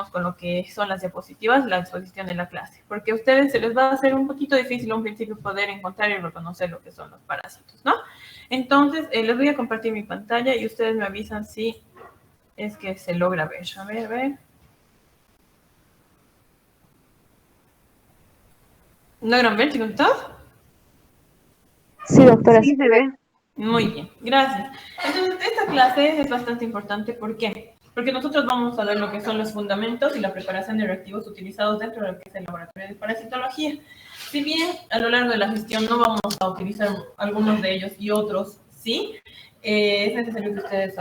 continuemos con lo que son las diapositivas, la exposición de la clase, porque a ustedes se les va a hacer un poquito difícil a un principio poder encontrar y reconocer lo que son los parásitos, ¿no? Entonces, les voy a compartir mi pantalla y ustedes me avisan si es que se logra ver. A ver. ¿Logran ver, chicos, todos? Sí, doctora. Sí, se ve. Muy bien, gracias. Entonces, esta clase es bastante importante. ¿Por qué? Porque nosotros vamos a ver lo que son los fundamentos y la preparación de reactivos utilizados dentro de lo que es el laboratorio de parasitología. Si bien a lo largo de la gestión no vamos a utilizar algunos de ellos y otros sí, es necesario que ustedes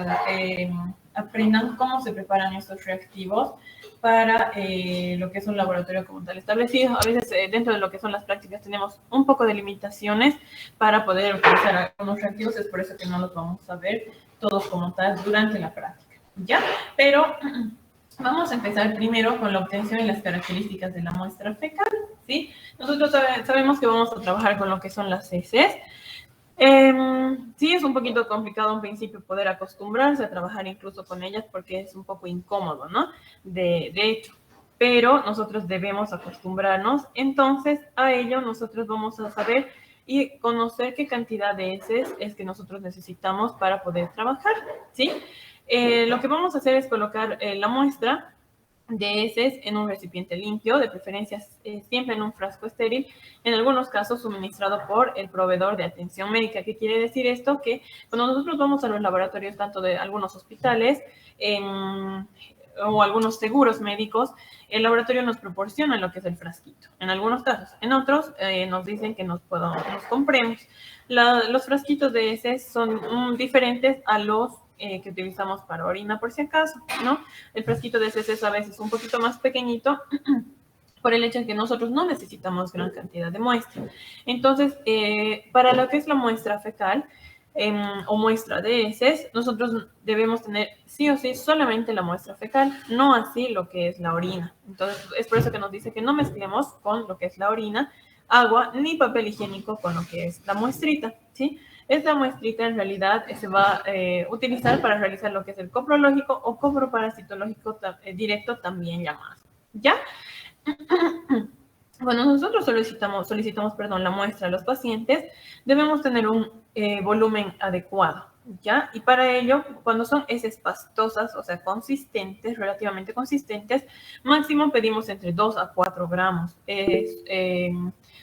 aprendan cómo se preparan estos reactivos para lo que es un laboratorio como tal establecido. A veces dentro de lo que son las prácticas tenemos un poco de limitaciones para poder utilizar algunos reactivos, es por eso que no los vamos a ver todos como tal durante la práctica, ¿ya? Pero vamos a empezar primero con la obtención y las características de la muestra fecal, ¿sí? Nosotros sabemos que vamos a trabajar con lo que son las heces. Sí, es un poquito complicado en principio poder acostumbrarse a trabajar incluso con ellas porque es un poco incómodo, ¿no? De hecho, pero nosotros debemos acostumbrarnos. Entonces, a ello nosotros vamos a saber y conocer qué cantidad de heces es que nosotros necesitamos para poder trabajar, ¿sí? Lo que vamos a hacer es colocar la muestra de heces en un recipiente limpio, de preferencia siempre en un frasco estéril, en algunos casos suministrado por el proveedor de atención médica. ¿Qué quiere decir esto? Que cuando nosotros vamos a los laboratorios, tanto de algunos hospitales o algunos seguros médicos, el laboratorio nos proporciona lo que es el frasquito, en algunos casos. En otros nos dicen que nos compremos. Los frasquitos de heces son diferentes a los que utilizamos para orina, por si acaso, ¿no? El frasquito de heces es a veces un poquito más pequeñito por el hecho de que nosotros no necesitamos gran cantidad de muestra. Entonces, para lo que es la muestra fecal o muestra de heces, nosotros debemos tener sí o sí solamente la muestra fecal, no así lo que es la orina. Entonces, es por eso que nos dice que no mezclemos con lo que es la orina, agua ni papel higiénico con lo que es la muestrita, ¿sí? Esta muestrita en realidad se va a utilizar para realizar lo que es el coprológico o coproparasitológico directo también llamado, ¿ya? Cuando nosotros solicitamos la muestra a los pacientes, debemos tener un volumen adecuado, ¿ya? Y para ello, cuando son heces pastosas, o sea, consistentes, relativamente consistentes, máximo pedimos entre 2 a 4 gramos.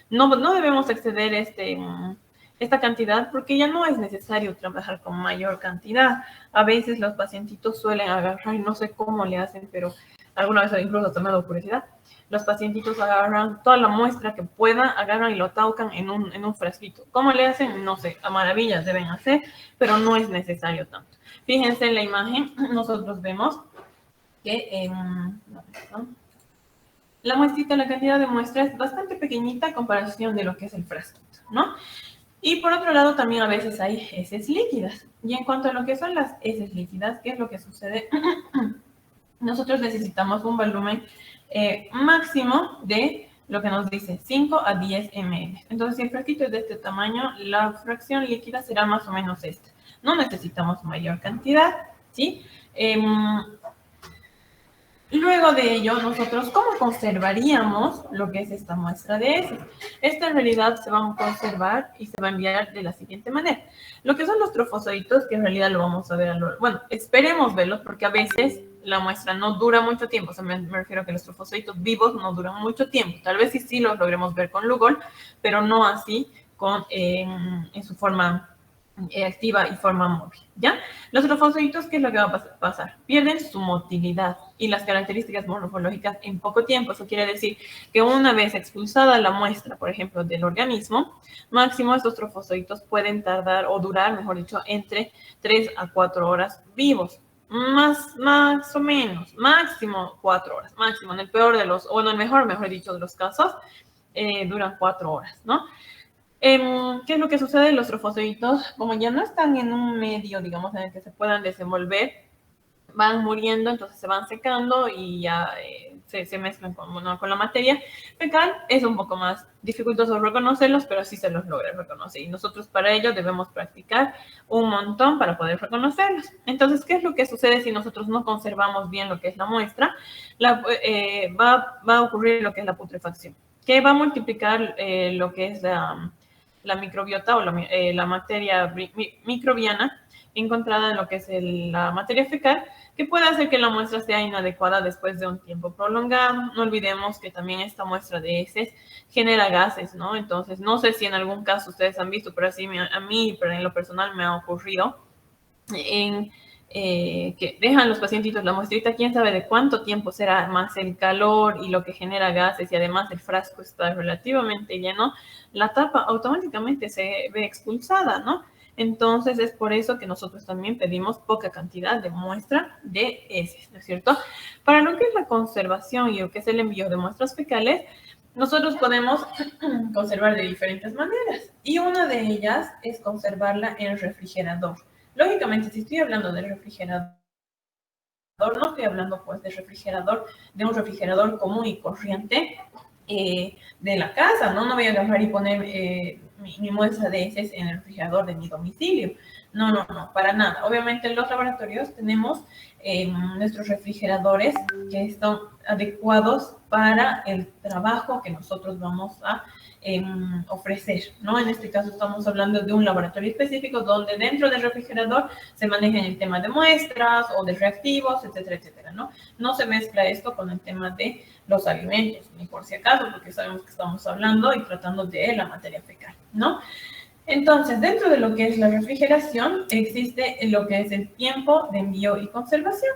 No debemos exceder esta cantidad porque ya no es necesario trabajar con mayor cantidad. A veces los pacientitos suelen agarrar, no sé cómo le hacen, pero alguna vez incluso me ha dado curiosidad. Los pacientitos agarran toda la muestra que puedan, agarran y lo taucan en un frasquito. ¿Cómo le hacen? No sé, a maravillas deben hacer, pero no es necesario tanto. Fíjense en la imagen, nosotros vemos que la muestrita, la cantidad de muestra es bastante pequeñita a comparación de lo que es el frasquito, ¿no? Y por otro lado, también a veces hay heces líquidas. Y en cuanto a lo que son las heces líquidas, ¿qué es lo que sucede? Nosotros necesitamos un volumen máximo de lo que nos dice 5 a 10 ml. Entonces, si el frasquito es de este tamaño, la fracción líquida será más o menos esta. No necesitamos mayor cantidad, ¿sí? Luego de ello, nosotros, ¿cómo conservaríamos lo que es esta muestra de heces? Esta en realidad se va a conservar y se va a enviar de la siguiente manera. Lo que son los trofozoitos, que en realidad lo vamos a ver, bueno, esperemos verlos porque a veces la muestra no dura mucho tiempo. O sea, me refiero a que los trofozoitos vivos no duran mucho tiempo. Tal vez sí los logremos ver con Lugol, pero no así en su forma activa y forma móvil, ¿ya? Los trofocitos, ¿qué es lo que va a pasar? Pierden su motilidad y las características morfológicas en poco tiempo. Eso quiere decir que una vez expulsada la muestra, por ejemplo, del organismo, máximo estos trofocitos pueden tardar o durar, mejor dicho, entre 3 a 4 horas vivos. Más o menos, máximo 4 horas, máximo, en el peor de los, o en el mejor dicho, de los casos, duran 4 horas, ¿no? ¿Qué es lo que sucede? Los trofocitos, como ya no están en un medio, digamos, en el que se puedan desenvolver, van muriendo, entonces se van secando y ya se mezclan con la materia fecal. Es un poco más dificultoso reconocerlos, pero sí se los logra reconocer. Y nosotros para ello debemos practicar un montón para poder reconocerlos. Entonces, ¿qué es lo que sucede si nosotros no conservamos bien lo que es la muestra? Va a ocurrir lo que es la putrefacción, que va a multiplicar lo que es la microbiota o la materia microbiana encontrada en lo que es la materia fecal, que puede hacer que la muestra sea inadecuada después de un tiempo prolongado. No olvidemos que también esta muestra de heces genera gases, ¿no? Entonces, no sé si en algún caso ustedes han visto, pero así a mí, pero en lo personal me ha ocurrido, que dejan los pacientitos la muestrita, quién sabe de cuánto tiempo será, más el calor y lo que genera gases, y además el frasco está relativamente lleno, la tapa automáticamente se ve expulsada, ¿no? Entonces es por eso que nosotros también pedimos poca cantidad de muestra de heces, ¿no es cierto? Para lo que es la conservación y lo que es el envío de muestras fecales, nosotros podemos conservar de diferentes maneras, y una de ellas es conservarla en refrigerador. Lógicamente, si estoy hablando del refrigerador, no estoy hablando pues de un refrigerador común y corriente de la casa, ¿no? No voy a agarrar y poner mi muestra de heces en el refrigerador de mi domicilio. No, para nada. Obviamente en los laboratorios tenemos nuestros refrigeradores que están adecuados para el trabajo que nosotros vamos a ofrecer, ¿no? En este caso estamos hablando de un laboratorio específico donde dentro del refrigerador se maneja el tema de muestras o de reactivos, etcétera, etcétera, ¿no? No se mezcla esto con el tema de los alimentos, ni por si acaso, porque sabemos que estamos hablando y tratando de la materia fecal, ¿no? Entonces, dentro de lo que es la refrigeración, existe lo que es el tiempo de envío y conservación.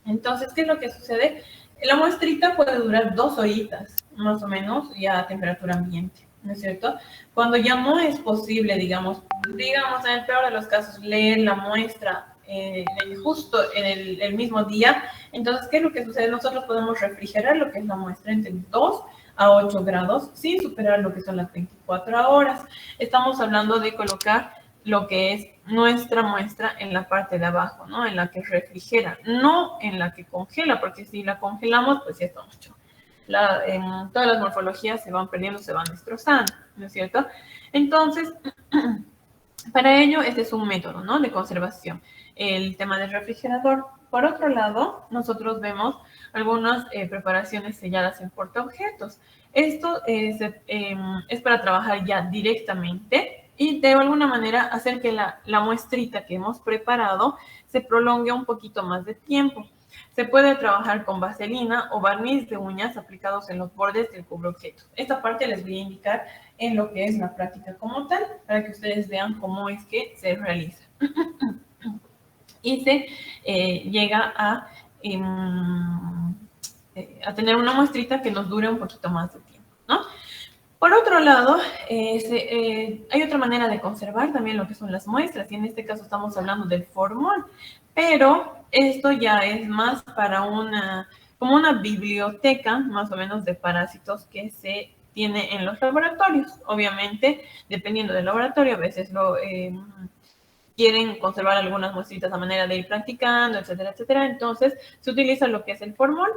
Entonces, ¿qué es lo que sucede? La muestrita puede durar 2 horitas, más o menos, ya a temperatura ambiente, ¿no es cierto? Cuando ya no es posible, digamos, en el peor de los casos, leer la muestra justo en el mismo día, entonces, ¿qué es lo que sucede? Nosotros podemos refrigerar lo que es la muestra entre 2 a 8 grados sin superar lo que son las 24 horas. Estamos hablando de colocar lo que es nuestra muestra en la parte de abajo, ¿no? En la que refrigera, no en la que congela, porque si la congelamos, pues ya está mucho. Todas las morfologías se van perdiendo, se van destrozando, ¿no es cierto? Entonces, para ello, este es un método, ¿no? De conservación, el tema del refrigerador. Por otro lado, nosotros vemos algunas preparaciones selladas en portaobjetos. Esto es para trabajar ya directamente y de alguna manera hacer que la muestrita que hemos preparado se prolongue un poquito más de tiempo. Se puede trabajar con vaselina o barniz de uñas aplicados en los bordes del cubreobjeto. Esta parte les voy a indicar en lo que es la práctica como tal, para que ustedes vean cómo es que se realiza. Y se llega a tener una muestrita que nos dure un poquito más de tiempo, ¿no? Por otro lado, hay otra manera de conservar también lo que son las muestras, y en este caso estamos hablando del formol, pero esto ya es más para como una biblioteca, más o menos, de parásitos que se tiene en los laboratorios. Obviamente, dependiendo del laboratorio, a veces quieren conservar algunas muestritas a manera de ir practicando, etcétera, etcétera. Entonces, se utiliza lo que es el formol,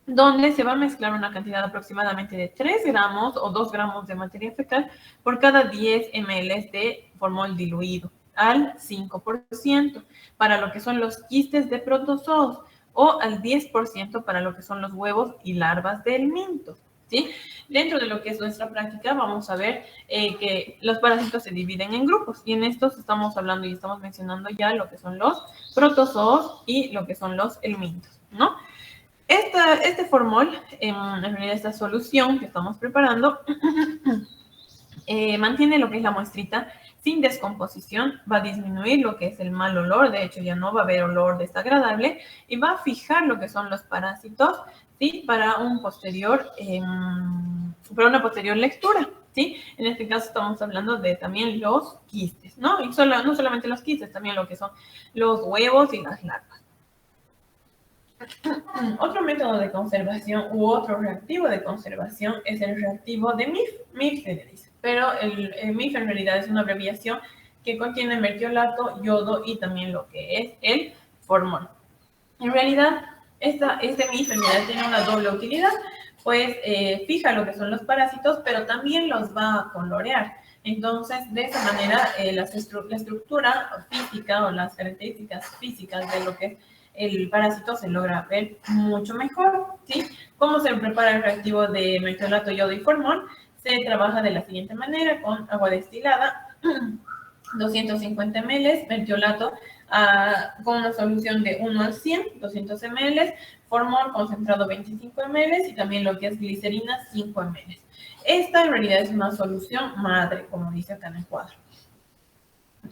donde se va a mezclar una cantidad aproximadamente de 3 gramos o 2 gramos de materia fecal por cada 10 ml de formol diluido al 5% para lo que son los quistes de protozoos o al 10% para lo que son los huevos y larvas del minto, ¿sí? Dentro de lo que es nuestra práctica vamos a ver que los parásitos se dividen en grupos, y en estos estamos hablando y estamos mencionando ya lo que son los protozoos y lo que son los helmintos, ¿no? Este formol, en realidad esta solución que estamos preparando, mantiene lo que es la muestrita sin descomposición, va a disminuir lo que es el mal olor, de hecho ya no va a haber olor desagradable, y va a fijar lo que son los parásitos, ¿sí? Para una posterior lectura, ¿sí? En este caso estamos hablando de también los quistes, ¿no? Y no solamente los quistes, también lo que son los huevos y las larvas. Otro método de conservación u otro reactivo de conservación es el reactivo de MIF. MIF se le dice, pero el MIF en realidad es una abreviación que contiene mertiolato, yodo y también lo que es el formol. En realidad, Este MIF en realidad tiene una doble utilidad, pues fija lo que son los parásitos, pero también los va a colorear. Entonces, de esa manera, la estructura física o las características físicas de lo que es el parásito se logra ver mucho mejor, ¿sí? ¿Cómo se prepara el reactivo de mertiolato, yodo y formol? Se trabaja de la siguiente manera, con agua destilada, 250 ml, mertiolato con una solución de 1 al 100, 200 ml, formol concentrado 25 ml y también lo que es glicerina 5 ml. Esta en realidad es una solución madre, como dice acá en el cuadro.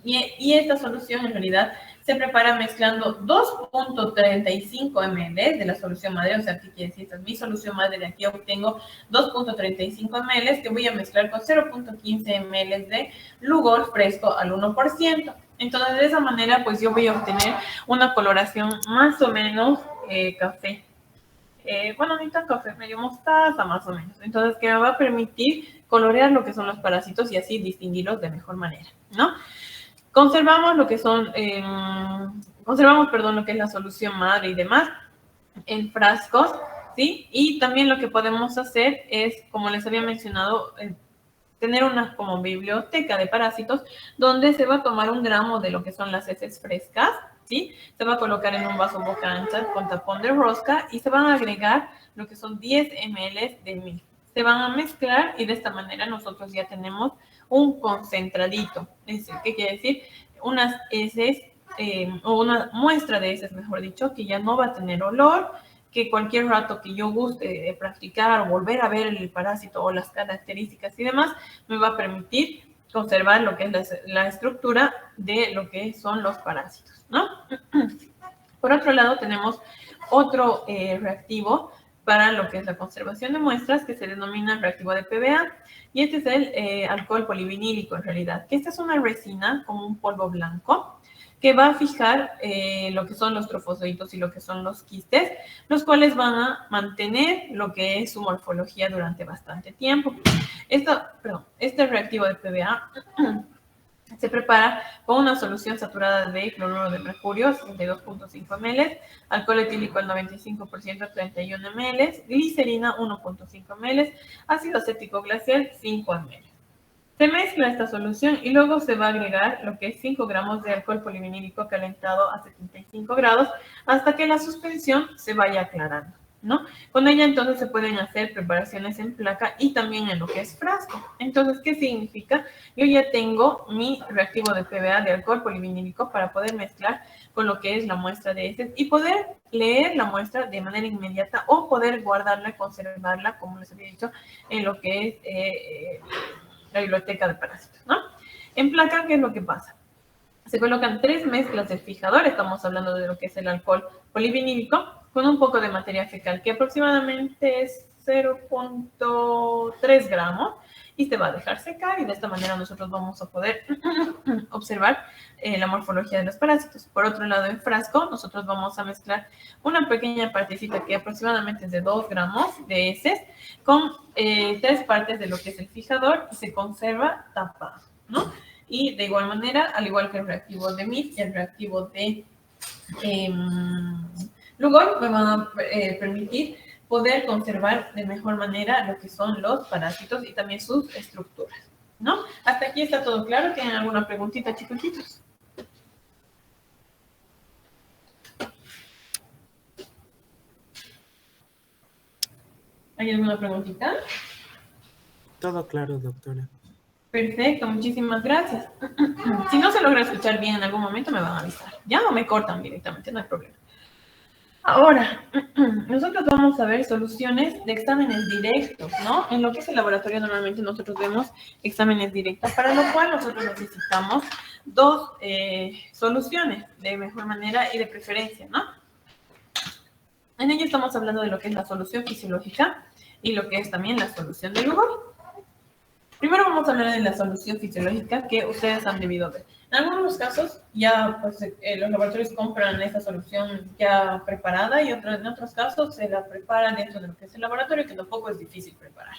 Y esta solución en realidad se prepara mezclando 2.35 ml de la solución madre, o sea, ¿qué quiere decir? Esta es mi solución madre, de aquí obtengo 2.35 ml que voy a mezclar con 0.15 ml de Lugol fresco al 1%. Entonces, de esa manera, pues yo voy a obtener una coloración más o menos café. Bueno, ni tan café, medio mostaza más o menos. Entonces, que me va a permitir colorear lo que son los parásitos y así distinguirlos de mejor manera, ¿no? Conservamos lo que son, lo que es la solución madre y demás en frascos, ¿sí? Y también lo que podemos hacer es, como les había mencionado, tener una como biblioteca de parásitos donde se va a tomar 1 gramo de lo que son las heces frescas, ¿sí? Se va a colocar en un vaso boca ancha con tapón de rosca y se van a agregar lo que son 10 ml de MIF. Se van a mezclar y de esta manera nosotros ya tenemos un concentradito. ¿Qué quiere decir? Unas heces o una muestra de heces, mejor dicho, que ya no va a tener olor, que cualquier rato que yo guste practicar o volver a ver el parásito o las características y demás, me va a permitir conservar lo que es la estructura de lo que son los parásitos, ¿no? Por otro lado, tenemos otro reactivo para lo que es la conservación de muestras, que se denomina reactivo de PBA, y este es el alcohol polivinílico en realidad, que esta es una resina como un polvo blanco, que va a fijar lo que son los trofozoitos y lo que son los quistes, los cuales van a mantener lo que es su morfología durante bastante tiempo. Este reactivo de PBA se prepara con una solución saturada de cloruro de mercurio, 62.5 ml, alcohol etílico al 95%, 31 ml, glicerina 1.5 ml, ácido acético glacial 5 ml. Se mezcla esta solución y luego se va a agregar lo que es 5 gramos de alcohol polivinílico calentado a 75 grados hasta que la suspensión se vaya aclarando, ¿no? Con ella entonces se pueden hacer preparaciones en placa y también en lo que es frasco. Entonces, ¿qué significa? Yo ya tengo mi reactivo de PBA de alcohol polivinílico para poder mezclar con lo que es la muestra de heces y poder leer la muestra de manera inmediata o poder guardarla, conservarla, como les había dicho, en lo que es la biblioteca de parásitos, ¿no? En placa, ¿qué es lo que pasa? Se colocan 3 mezclas de fijador, estamos hablando de lo que es el alcohol polivinílico, con un poco de materia fecal, que aproximadamente es 0.3 gramos, y se va a dejar secar, y de esta manera nosotros vamos a poder observar la morfología de los parásitos. Por otro lado, en frasco, nosotros vamos a mezclar una pequeña partecita que aproximadamente es de 2 gramos de heces, con 3 partes de lo que es el fijador, y se conserva tapado, ¿no? Y de igual manera, al igual que el reactivo de MIF y el reactivo de Lugol, me van a permitir poder conservar de mejor manera lo que son los parásitos y también sus estructuras, ¿no? Hasta aquí está todo claro. ¿Tienen alguna preguntita, chiquititos? ¿Hay alguna preguntita? Todo claro, doctora. Perfecto, muchísimas gracias. Si no se logra escuchar bien en algún momento, me van a avisar. Ya no me cortan directamente, no hay problema. Ahora, nosotros vamos a ver soluciones de exámenes directos, ¿no? En lo que es el laboratorio, normalmente nosotros vemos exámenes directos, para lo cual nosotros necesitamos 2 soluciones de mejor manera y de preferencia, ¿no? En ello estamos hablando de lo que es la solución fisiológica y lo que es también la solución de Lugol. Primero vamos a hablar de la solución fisiológica que ustedes han debido ver. En algunos casos ya pues, los laboratorios compran esta solución ya preparada y en otros casos se la preparan dentro de lo que es el laboratorio, que tampoco es difícil preparar,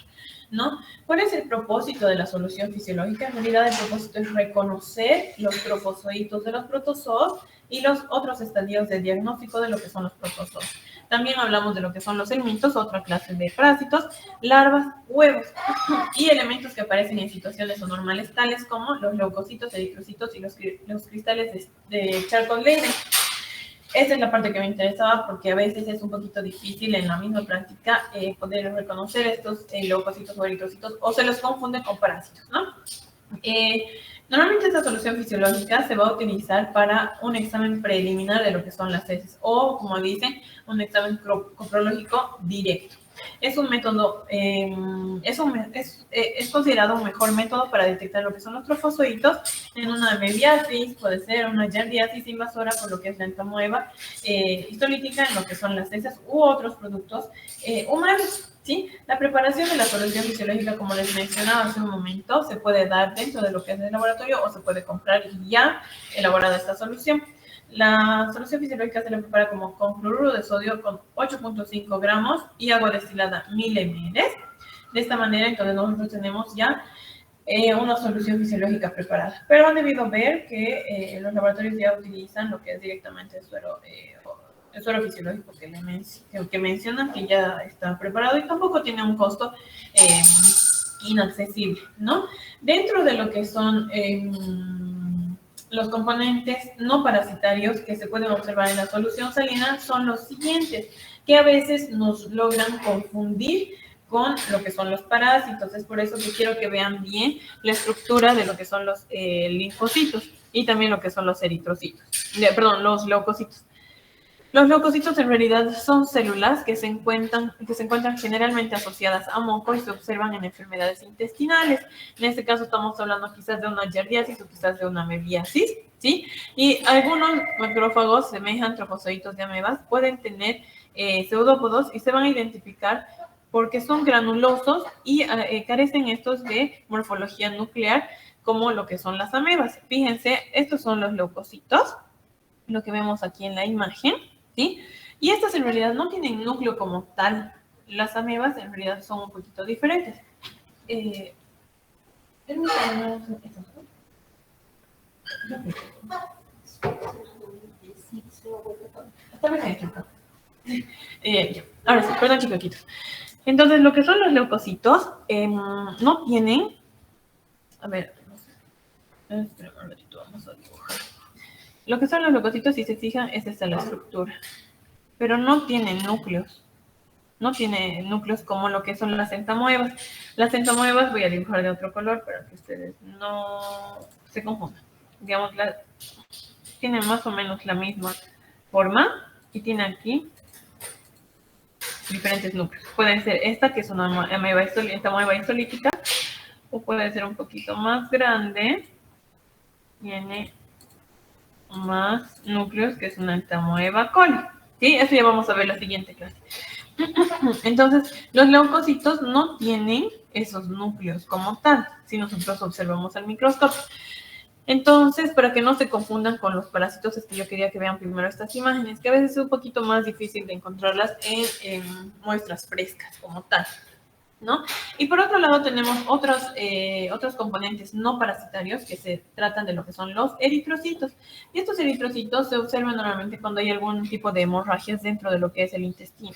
¿no? ¿Cuál es el propósito de la solución fisiológica? En realidad el propósito es reconocer los trofozoitos de los protozoos y los otros estadios de diagnóstico de lo que son los protozoos. También hablamos de lo que son los helmintos, otra clase de parásitos, larvas, huevos y elementos que aparecen en situaciones anormales, tales como los leucocitos, eritrocitos y los cristales de Charcot-Leyden. Esta es la parte que me interesaba porque a veces es un poquito difícil en la misma práctica poder reconocer estos leucocitos o eritrocitos o se los confunde con parásitos, ¿no? Normalmente esta solución fisiológica se va a utilizar para un examen preliminar de lo que son las heces o, como dicen, un examen coprológico directo. Es un método, es considerado un mejor método para detectar lo que son los trofozoitos en una amebiasis, puede ser una giardiasis invasora, por lo que es la entamoeba histolítica en lo que son las heces u otros productos humanos. ¿Sí? La preparación de la solución fisiológica, como les mencionaba hace un momento, se puede dar dentro de lo que es el laboratorio o se puede comprar ya elaborada esta solución. La solución fisiológica se la prepara como con cloruro de sodio con 8.5 gramos y agua destilada 1000 ml. De esta manera, entonces, nosotros tenemos ya una solución fisiológica preparada. Pero han debido ver que los laboratorios ya utilizan lo que es directamente el suero fisiológico que mencionan que ya está preparado y tampoco tiene un costo inaccesible, ¿no? Dentro de lo que son los componentes no parasitarios que se pueden observar en la solución salina son los siguientes, que a veces nos logran confundir con lo que son los parásitos. Es por eso que quiero que vean bien la estructura de lo que son los linfocitos y también lo que son los eritrocitos, los leucocitos. Los leucocitos en realidad son células que se encuentran generalmente asociadas a moco y se observan en enfermedades intestinales. En este caso estamos hablando quizás de una giardiasis o quizás de una amebiasis, ¿sí? Y algunos macrófagos semejan trofozoitos de amebas, pueden tener pseudópodos y se van a identificar porque son granulosos y carecen estos de morfología nuclear como lo que son las amebas. Fíjense, estos son los leucocitos, lo que vemos aquí en la imagen, ¿sí? Y estas en realidad no tienen núcleo como tal. Las amebas en realidad son un poquito diferentes. Ahora sí, perdón, chiquitos. Entonces, lo que son los leucocitos no tienen... A ver, espera un ratito, vamos a dibujar. Lo que son los leucocitos, si se fijan, es esta la estructura. Pero no tienen núcleos. No tiene núcleos como lo que son las entamoebas. Las entamoebas voy a dibujar de otro color para que ustedes no se confundan. Digamos, tienen más o menos la misma forma y tiene aquí diferentes núcleos. Pueden ser esta, que es una entamoeba histolítica, o puede ser un poquito más grande. Tiene más núcleos, que es una entamoeba coli. ¿Sí? Eso ya vamos a ver en la siguiente clase. Entonces, los leucocitos no tienen esos núcleos como tal, si nosotros observamos al microscopio. Entonces, para que no se confundan con los parásitos, es que yo quería que vean primero estas imágenes, que a veces es un poquito más difícil de encontrarlas en muestras frescas como tal, ¿no? Y por otro lado tenemos otros componentes no parasitarios que se tratan de lo que son los eritrocitos. Y estos eritrocitos se observan normalmente cuando hay algún tipo de hemorragias dentro de lo que es el intestino.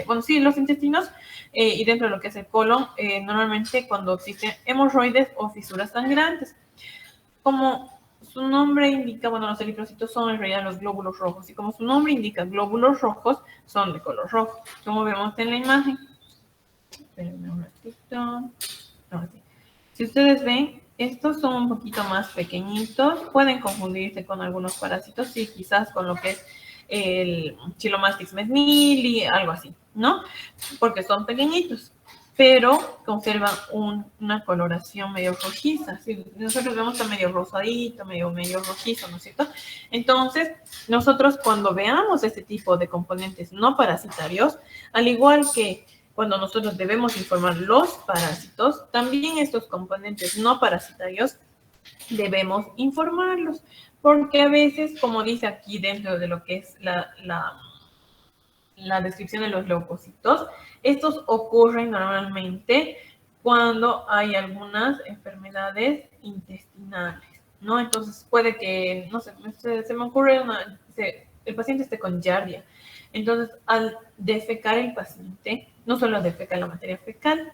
Los intestinos y dentro de lo que es el colon, normalmente cuando existen hemorroides o fisuras sangrantes. Como su nombre indica, los eritrocitos son en realidad los glóbulos rojos. Y como su nombre indica, glóbulos rojos son de color rojo, como vemos en la imagen. Espérenme un ratito. Si ustedes ven, estos son un poquito más pequeñitos. Pueden confundirse con algunos parásitos, sí, quizás con lo que es el Chilomastix mesnili, algo así, ¿no? Porque son pequeñitos, pero conservan una coloración medio rojiza. Si nosotros vemos está medio rosadito, medio rojizo, ¿no es cierto? Entonces, nosotros cuando veamos este tipo de componentes no parasitarios, al igual que cuando nosotros debemos informar los parásitos, también estos componentes no parasitarios debemos informarlos, porque a veces, como dice aquí dentro de lo que es la descripción de los leucocitos, estos ocurren normalmente cuando hay algunas enfermedades intestinales, ¿no? Entonces puede que, no sé, se me ocurre el paciente esté con giardia. Entonces, al defecar el paciente, no solo defeca la materia fecal,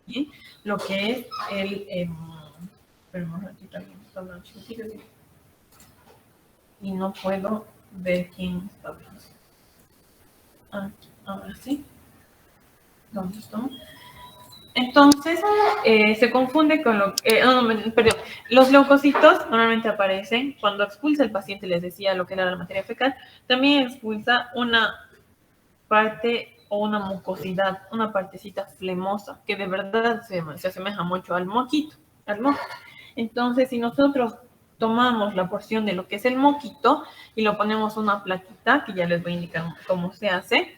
¿sí? Lo que es espera un ratito, alguien está hablando chiquitito, ¿sí? Y no puedo ver quién está hablando. Ahora sí. ¿Dónde estamos? Entonces, se confunde con perdón, los leucocitos normalmente aparecen cuando expulsa el paciente, les decía lo que era la materia fecal, también expulsa una parte o una mucosidad, una partecita flemosa, que de verdad se asemeja mucho al moquito, al moco. Entonces, si nosotros tomamos la porción de lo que es el moquito y lo ponemos una plaquita, que ya les voy a indicar cómo se hace,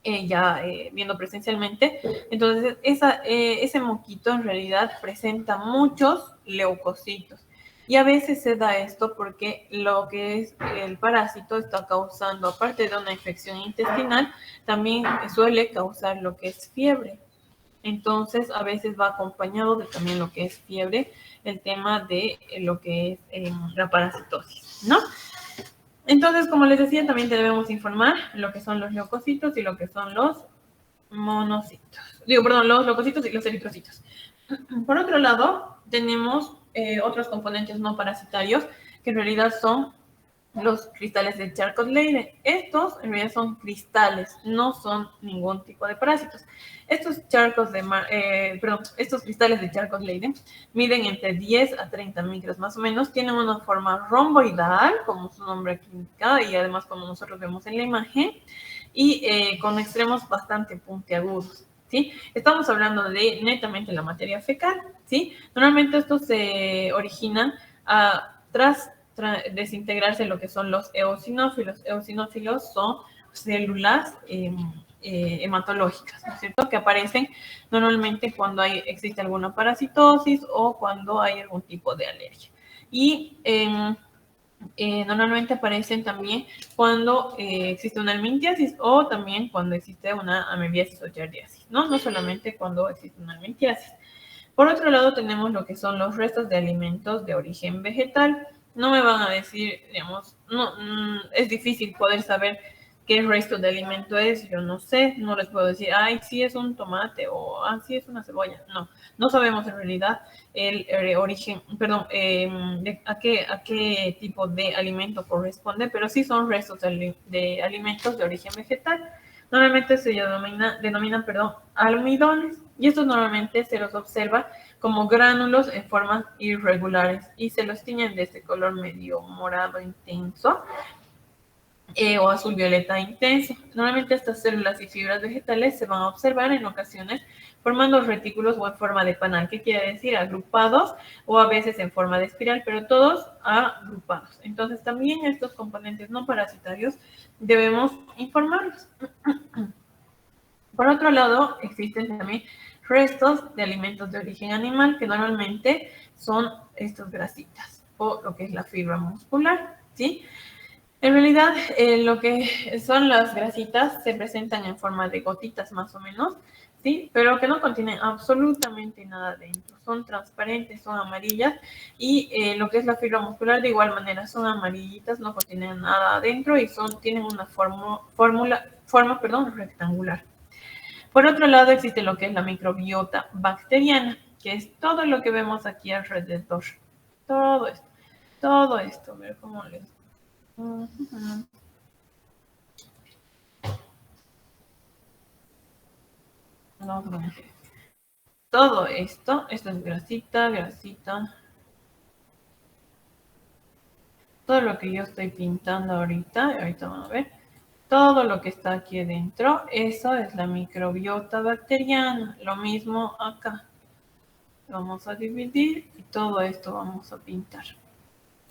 viendo presencialmente. Entonces, ese moquito en realidad presenta muchos leucocitos. Y a veces se da esto porque lo que es el parásito está causando, aparte de una infección intestinal, también suele causar lo que es fiebre. Entonces, a veces va acompañado de también lo que es fiebre, el tema de lo que es la parasitosis, ¿no? Entonces, como les decía, también debemos informar lo que son los leucocitos y lo que son los monocitos. Los leucocitos y los eritrocitos. Por otro lado, tenemos otros componentes no parasitarios que en realidad son los cristales de Charcot-Leyden. Estos en realidad son cristales, no son ningún tipo de parásitos. Estos cristales de Charcot-Leyden miden entre 10 a 30 micras más o menos, tienen una forma romboidal, como su nombre aquí indica, y además como nosotros vemos en la imagen, y con extremos bastante puntiagudos. ¿Sí? Estamos hablando de netamente la materia fecal, ¿sí? Normalmente estos se originan tras desintegrarse lo que son los eosinófilos. Eosinófilos son células hematológicas, ¿no es cierto? Que aparecen normalmente cuando existe alguna parasitosis o cuando hay algún tipo de alergia. Y normalmente aparecen también cuando existe una helmintiasis o también cuando existe una amebiasis o giardiasis, ¿no? No solamente cuando existe una helmintiasis. Por otro lado, tenemos lo que son los restos de alimentos de origen vegetal. No me van a decir, digamos, no, es difícil poder saber qué resto de alimento es. Yo no sé, no les puedo decir, ay, sí es un tomate o sí es una cebolla. No, no sabemos en realidad el origen, perdón, a qué tipo de alimento corresponde, pero sí son restos de alimentos de origen vegetal. Normalmente se denominan almidones, y estos normalmente se los observa como gránulos en formas irregulares y se los tiñen de este color medio morado intenso o azul violeta intenso. Normalmente estas células y fibras vegetales se van a observar en ocasiones formando retículos o en forma de panal, ¿qué quiere decir? Agrupados o a veces en forma de espiral, pero todos agrupados. Entonces también estos componentes no parasitarios debemos informarlos. Por otro lado, existen también restos de alimentos de origen animal que normalmente son estas grasitas o lo que es la fibra muscular, ¿sí? En realidad, lo que son las grasitas se presentan en forma de gotitas más o menos, ¿sí? Pero que no contienen absolutamente nada dentro. Son transparentes, son amarillas y lo que es la fibra muscular de igual manera son amarillitas, no contienen nada adentro y tienen una forma rectangular. Por otro lado, existe lo que es la microbiota bacteriana, que es todo lo que vemos aquí alrededor. Todo esto, a ver cómo les... Todo esto es grasita. Todo lo que yo estoy pintando ahorita vamos a ver. Todo lo que está aquí adentro, eso es la microbiota bacteriana. Lo mismo acá. Vamos a dividir y todo esto vamos a pintar.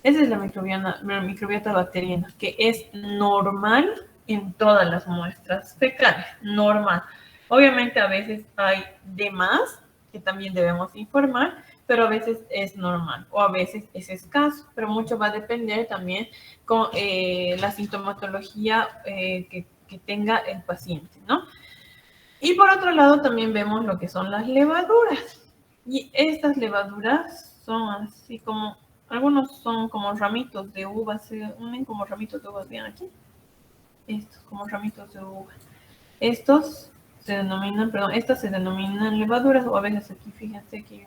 Esa es la microbiota bacteriana, que es normal en todas las muestras fecales, normal. Obviamente a veces hay de más, que también debemos informar, pero a veces es normal o a veces es escaso, pero mucho va a depender también con la sintomatología que tenga el paciente, ¿no? Y por otro lado también vemos lo que son las levaduras. Y estas levaduras son así como Algunos son como ramitos de uvas, se unen como ramitos de uvas, vean aquí. Estos, como ramitos de uva. Estos se denominan, perdón, estas se denominan levaduras, o a veces aquí, fíjense que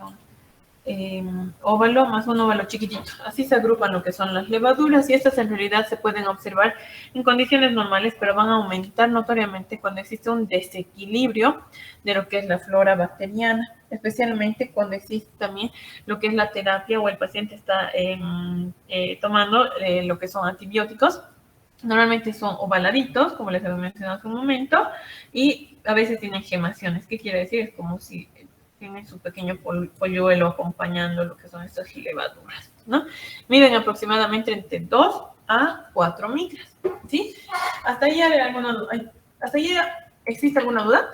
óvalo más un óvalo chiquitito. Así se agrupan lo que son las levaduras y estas en realidad se pueden observar en condiciones normales, pero van a aumentar notoriamente cuando existe un desequilibrio de lo que es la flora bacteriana, especialmente cuando existe también lo que es la terapia o el paciente está tomando lo que son antibióticos. Normalmente son ovaladitos, como les había mencionado hace un momento, y a veces tienen gemaciones. ¿Qué quiere decir? Es como si tiene su pequeño polluelo acompañando lo que son estas levaduras, ¿no? Miden aproximadamente entre 2 a 4 micras, ¿sí? ¿Hasta ahí existe alguna duda?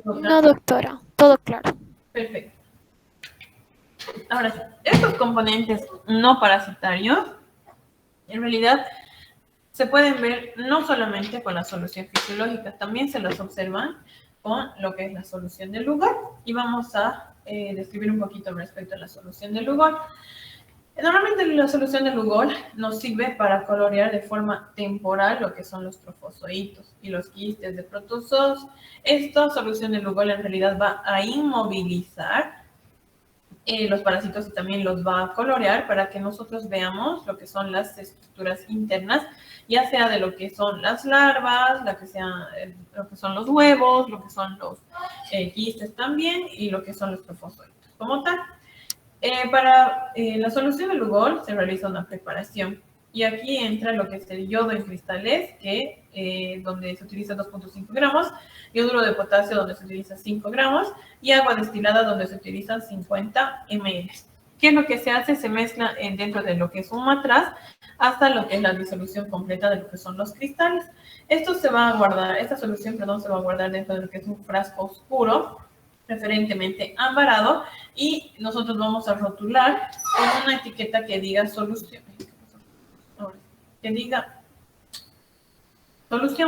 No, doctora, todo claro. Perfecto. Ahora sí, estos componentes no parasitarios, en realidad, se pueden ver no solamente con la solución fisiológica, también se los observan con lo que es la solución del lugar. Y vamos a describir un poquito respecto a la solución del lugar. Normalmente la solución del Lugol nos sirve para colorear de forma temporal lo que son los trofozoitos y los quistes de protozoos. Esta solución del Lugol en realidad va a inmovilizar los parásitos y también los va a colorear para que nosotros veamos lo que son las estructuras internas, ya sea de lo que son las larvas, lo que son los huevos, lo que son los quistes también y lo que son los trofozoitos como tal. Para la solución del Lugol se realiza una preparación y aquí entra lo que es el yodo en cristales, donde se utiliza 2.5 gramos, yoduro de potasio donde se utiliza 5 gramos y agua destilada donde se utilizan 50 ml. ¿Qué es lo que se hace? Se mezcla dentro de lo que es un matraz hasta lo que es la disolución completa de lo que son los cristales. Esta solución, perdón, se va a guardar dentro de lo que es un frasco oscuro, preferentemente ambarado, y nosotros vamos a rotular con una etiqueta que diga solución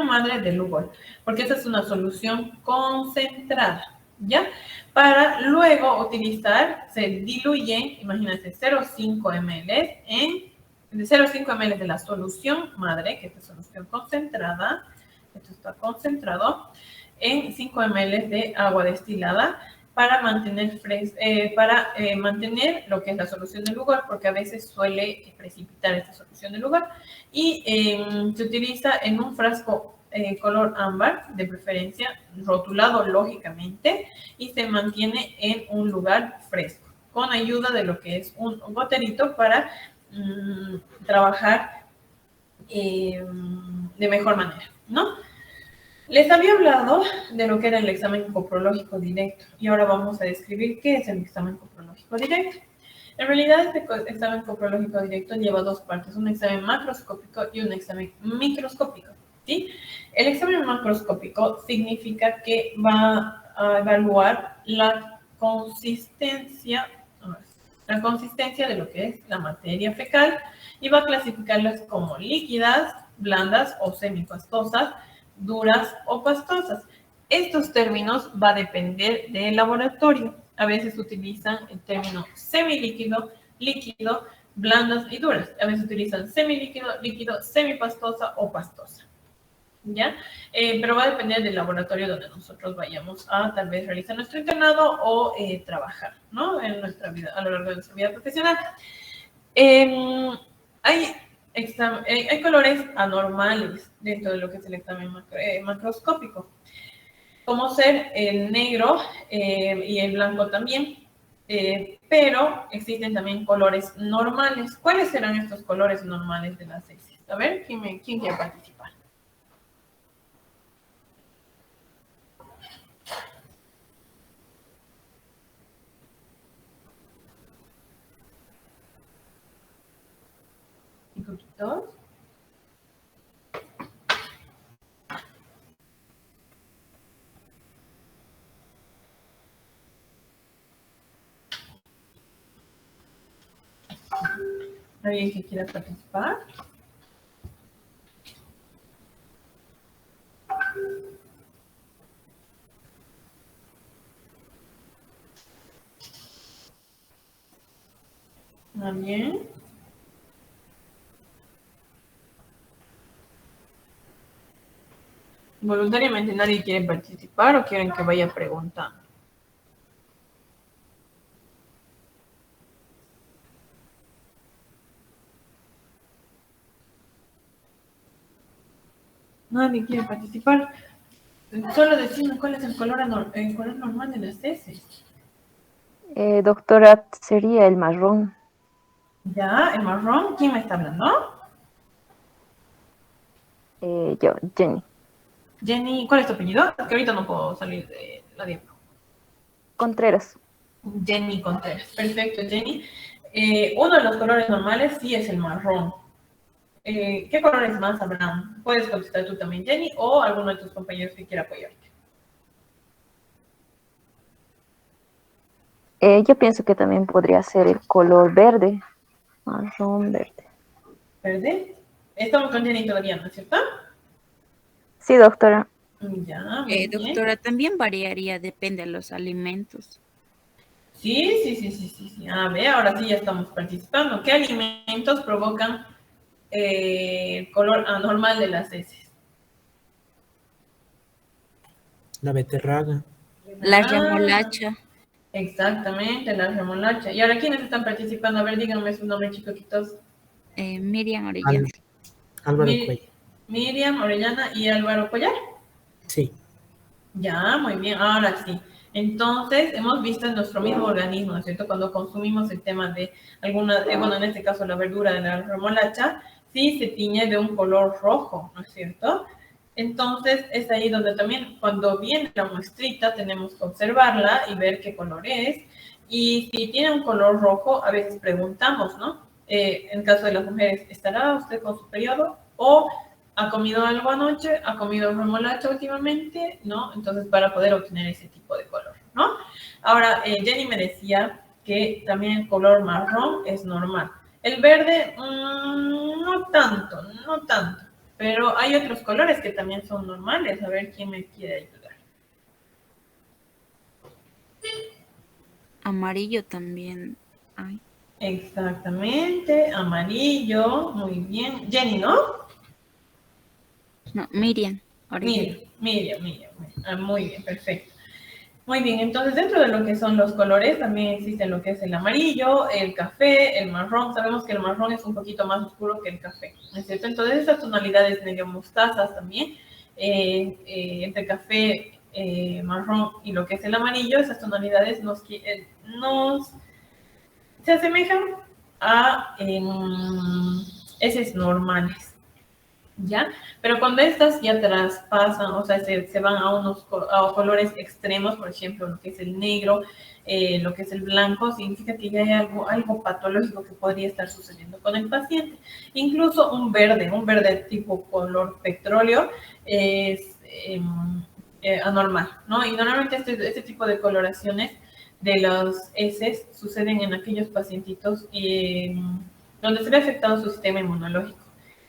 madre de Lugol, porque esta es una solución concentrada, ¿ya? Para luego utilizar, se diluyen, imagínense, 0,5 ml de 0,5 ml de la solución madre, que es solución concentrada, esto está concentrado, en 5 ml de agua destilada para mantener lo que es la solución del lugar, porque a veces suele precipitar esta solución del lugar. Y se utiliza en un frasco color ámbar, de preferencia, rotulado lógicamente, y se mantiene en un lugar fresco, con ayuda de lo que es un goterito para trabajar de mejor manera, ¿no? Les había hablado de lo que era el examen coprológico directo y ahora vamos a describir qué es el examen coprológico directo. En realidad, este examen coprológico directo lleva dos partes, un examen macroscópico y un examen microscópico, ¿sí? El examen macroscópico significa que va a evaluar la consistencia de lo que es la materia fecal y va a clasificarlas como líquidas, blandas o semipastosas, duras o pastosas. Estos términos va a depender del laboratorio. A veces utilizan el término semilíquido, líquido, blandas y duras. A veces utilizan semilíquido, líquido, semipastosa o pastosa. ¿Ya? Pero va a depender del laboratorio donde nosotros vayamos a tal vez realizar nuestro internado o trabajar, ¿no? En nuestra vida, a lo largo de nuestra vida profesional. Hay colores anormales dentro de lo que es el examen macroscópico, como ser el negro y el blanco también, pero existen también colores normales. ¿Cuáles serán estos colores normales de las heces? A ver, ¿quién quiere participar? ¿Un poquito? ¿Alguien que quiera participar? Muy bien. Voluntariamente nadie quiere participar o quieren que vaya preguntando. Nadie quiere participar. Solo decimos cuál es el color normal de las heces. Doctora, sería el marrón. Ya, el marrón. ¿Quién me está hablando? Yo, Jenny. Jenny, ¿cuál es tu apellido? Es que ahorita no puedo salir de la diapo. Contreras. Jenny Contreras. Perfecto, Jenny. Uno de los colores normales sí es el marrón. ¿Qué colores más habrán? Puedes contestar tú también, Jenny, o alguno de tus compañeros que quiera apoyarte. Yo pienso que también podría ser el color verde. Marrón, verde. ¿Verde? Estamos con Jenny todavía, ¿no es cierto? Sí, doctora. Ya, muy bien. Doctora, también variaría, depende de los alimentos. Sí. A ver, ahora sí ya estamos participando. ¿Qué alimentos provocan el color anormal de las heces? La beterraga. La remolacha. Exactamente, la remolacha. ¿Y ahora quiénes están participando? A ver, díganme sus nombres chiquitos. Miriam Orellana. Álvaro Cuello. Miriam Orellana y Álvaro Collar. Sí. Ya, muy bien, ahora sí. Entonces, hemos visto en nuestro mismo organismo, ¿no es cierto? Cuando consumimos el tema de alguna, bueno, en este caso la verdura de la remolacha, sí se tiñe de un color rojo, ¿no es cierto? Entonces, es ahí donde también cuando viene la muestrita tenemos que observarla y ver qué color es. Y si tiene un color rojo, a veces preguntamos, ¿no? En caso de las mujeres, ¿estará usted con su periodo? O ¿ha comido algo anoche? ¿Ha comido remolacha últimamente? ¿No? Entonces, para poder obtener ese tipo de color, ¿no? Ahora, Jenny me decía que también el color marrón es normal. El verde, no tanto, no tanto. Pero hay otros colores que también son normales. A ver quién me quiere ayudar. Amarillo también. Ay. Exactamente, amarillo, muy bien. Jenny, ¿no? No, Miriam Orellana. Miriam. Muy bien, perfecto. Muy bien, entonces dentro de lo que son los colores también existen lo que es el amarillo, el café, el marrón. Sabemos que el marrón es un poquito más oscuro que el café, ¿no es cierto? Entonces esas tonalidades medio mostazas también, entre café, marrón y lo que es el amarillo, esas tonalidades se asemejan a heces normales. ¿Ya? Pero cuando estas ya traspasan, o sea, se van a colores extremos, por ejemplo, lo que es el negro, lo que es el blanco, significa que ya hay algo patológico que podría estar sucediendo con el paciente. Incluso un verde tipo color petróleo es anormal, ¿no? Y normalmente este tipo de coloraciones de los heces suceden en aquellos pacientitos donde se ve afectado su sistema inmunológico,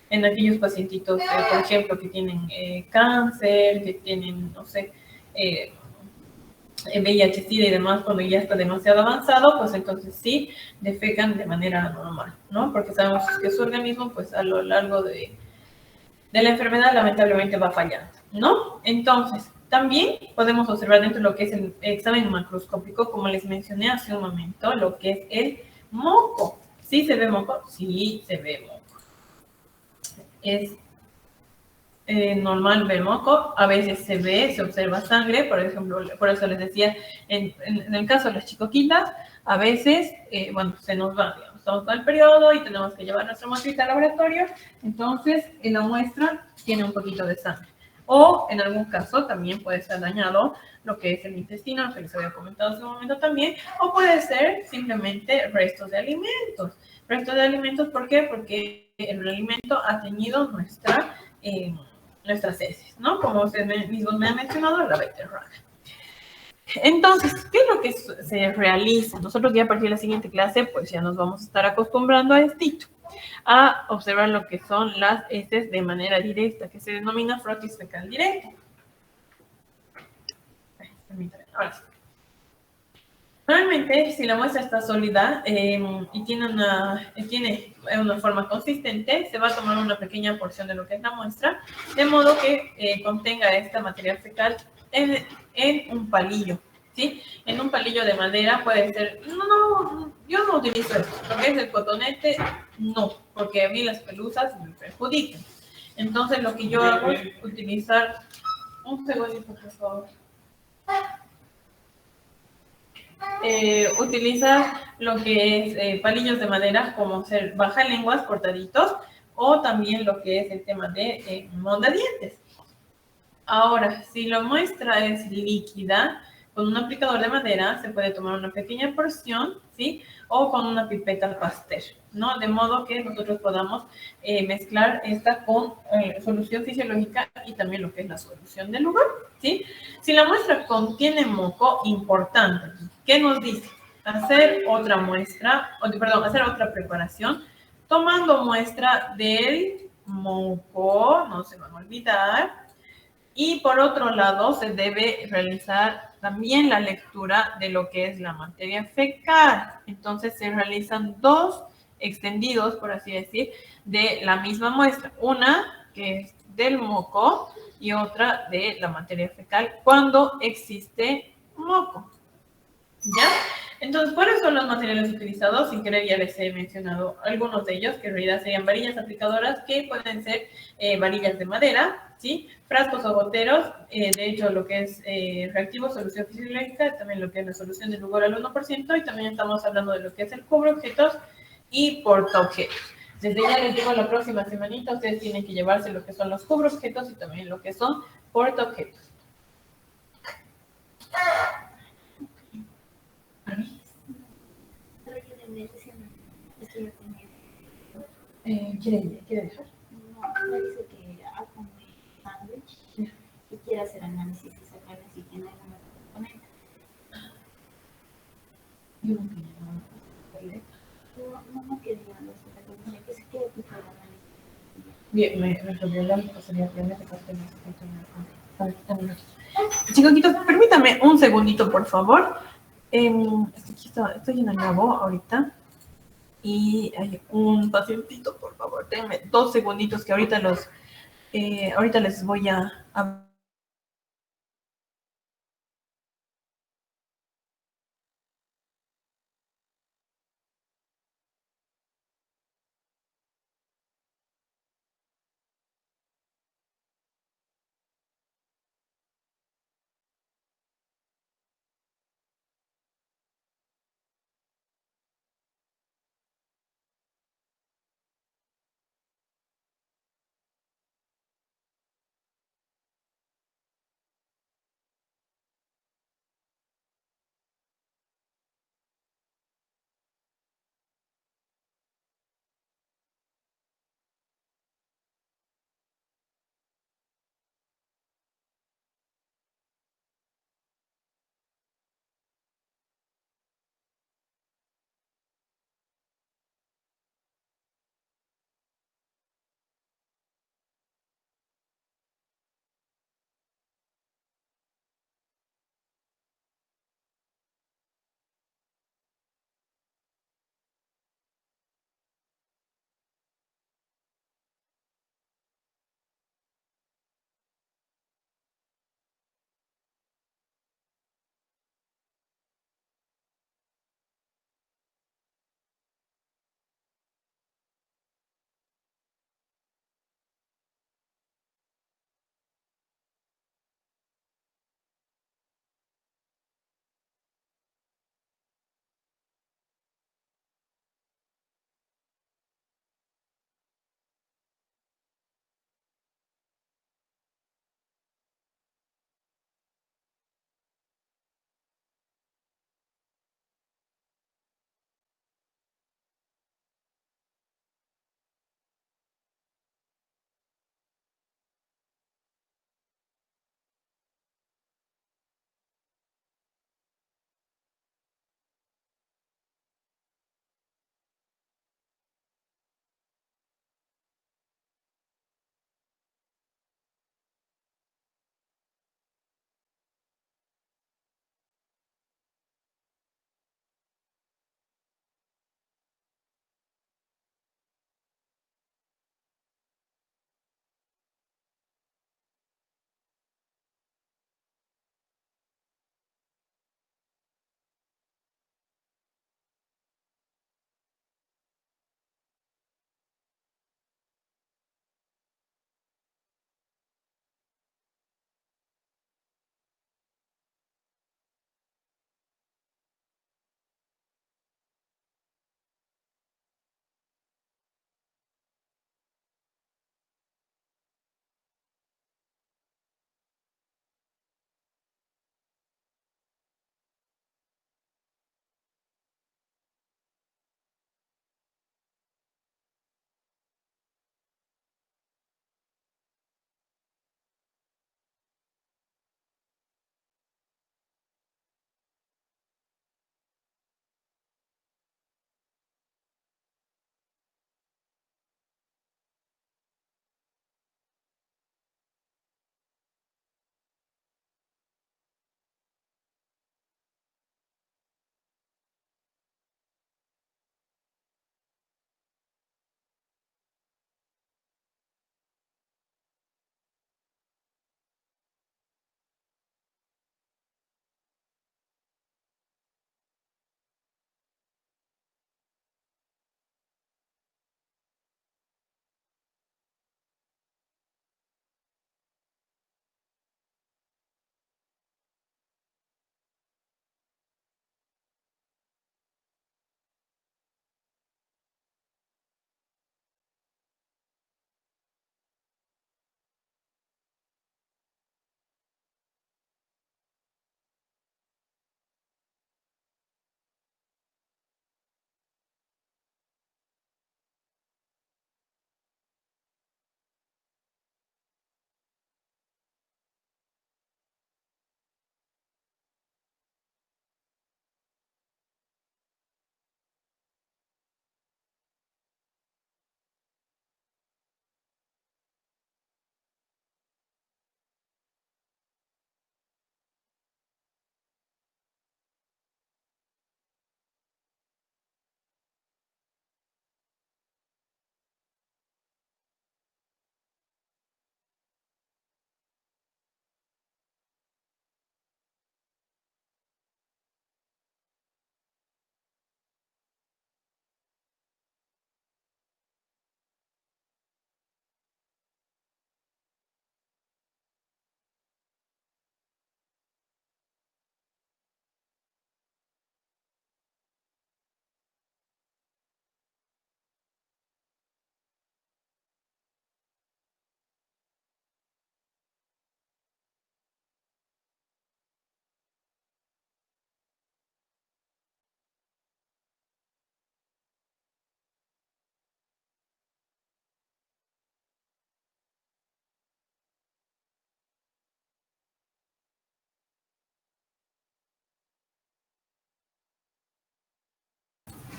en aquellos pacientitos, por ejemplo, que tienen cáncer, que tienen, no sé, VIH-Sida y demás, cuando ya está demasiado avanzado, pues entonces sí, defecan de manera normal, ¿no? Porque sabemos que su organismo, pues a lo largo de la enfermedad, lamentablemente va fallando, ¿no? Entonces, también podemos observar dentro de lo que es el examen macroscópico, como les mencioné hace un momento, lo que es el moco. ¿Sí se ve moco? Sí, se ve moco. Es normal ver moco, a veces se observa sangre, por ejemplo, por eso les decía, en el caso de las chicoquitas, a veces, bueno, se nos va, digamos, estamos con el periodo y tenemos que llevar nuestra muestrita al laboratorio, entonces en la muestra tiene un poquito de sangre. O en algún caso también puede ser dañado lo que es el intestino, lo que les había comentado hace un momento también, o puede ser simplemente restos de alimentos. Restos de alimentos, ¿por qué? Porque el alimento ha teñido nuestras heces, ¿no? Como usted mismo me ha mencionado, la beterraga. Entonces, ¿qué es lo que se realiza? Nosotros ya a partir de la siguiente clase, pues ya nos vamos a estar acostumbrando a esto, a observar lo que son las heces de manera directa, que se denomina frotis fecal directo. Permítame, ahora sí. Normalmente, si la muestra está sólida y tiene una forma consistente, se va a tomar una pequeña porción de lo que es la muestra, de modo que contenga esta materia fecal en un palillo, ¿sí? En un palillo de madera puede ser, no, yo no utilizo esto, lo que es el cotonete, no, porque a mí las pelusas me perjudican. Entonces, lo que yo hago es utilizar, un segundito, por favor. Utilizar lo que es palillos de madera como ser bajalenguas cortaditos o también lo que es el tema de mondadientes. Ahora, si la muestra es líquida, con un aplicador de madera se puede tomar una pequeña porción, ¿sí? O con una pipeta Pasteur, ¿no? De modo que nosotros podamos mezclar esta con solución fisiológica y también lo que es la solución del lugar, ¿sí? Si la muestra contiene moco, importante, ¿qué nos dice? Hacer otra muestra, perdón, hacer otra preparación, tomando muestra del moco, no se van a olvidar, y por otro lado, se debe realizar también la lectura de lo que es la materia fecal. Entonces, se realizan dos extendidos, por así decir, de la misma muestra. Una que es del moco y otra de la materia fecal cuando existe moco. ¿Ya? Entonces, ¿cuáles son los materiales utilizados? Sin querer ya les he mencionado algunos de ellos, que en realidad serían varillas aplicadoras, que pueden ser varillas de madera, ¿sí? Frascos o goteros, de hecho, lo que es reactivo, solución fisiológica, también lo que es la solución de Lugol al 1%, y también estamos hablando de lo que es el cubreobjetos y portaobjetos. Desde ya les digo, la próxima semanita ustedes tienen que llevarse lo que son los cubreobjetos y también lo que son portaobjetos. ¿Quiere dejar? No, me dice que ha comido sándwich y quiere hacer análisis y sacar si tiene alguna componente. Yo no quería No quería los componentes, que se quiere aplicar el análisis. Bien, me resolvió la posibilidad de que Chiquitos, permítame un segundito, por favor. Estoy en el labo ahorita. Y hay un pacientito, por favor. Denme 2 segunditos que ahorita ahorita les voy a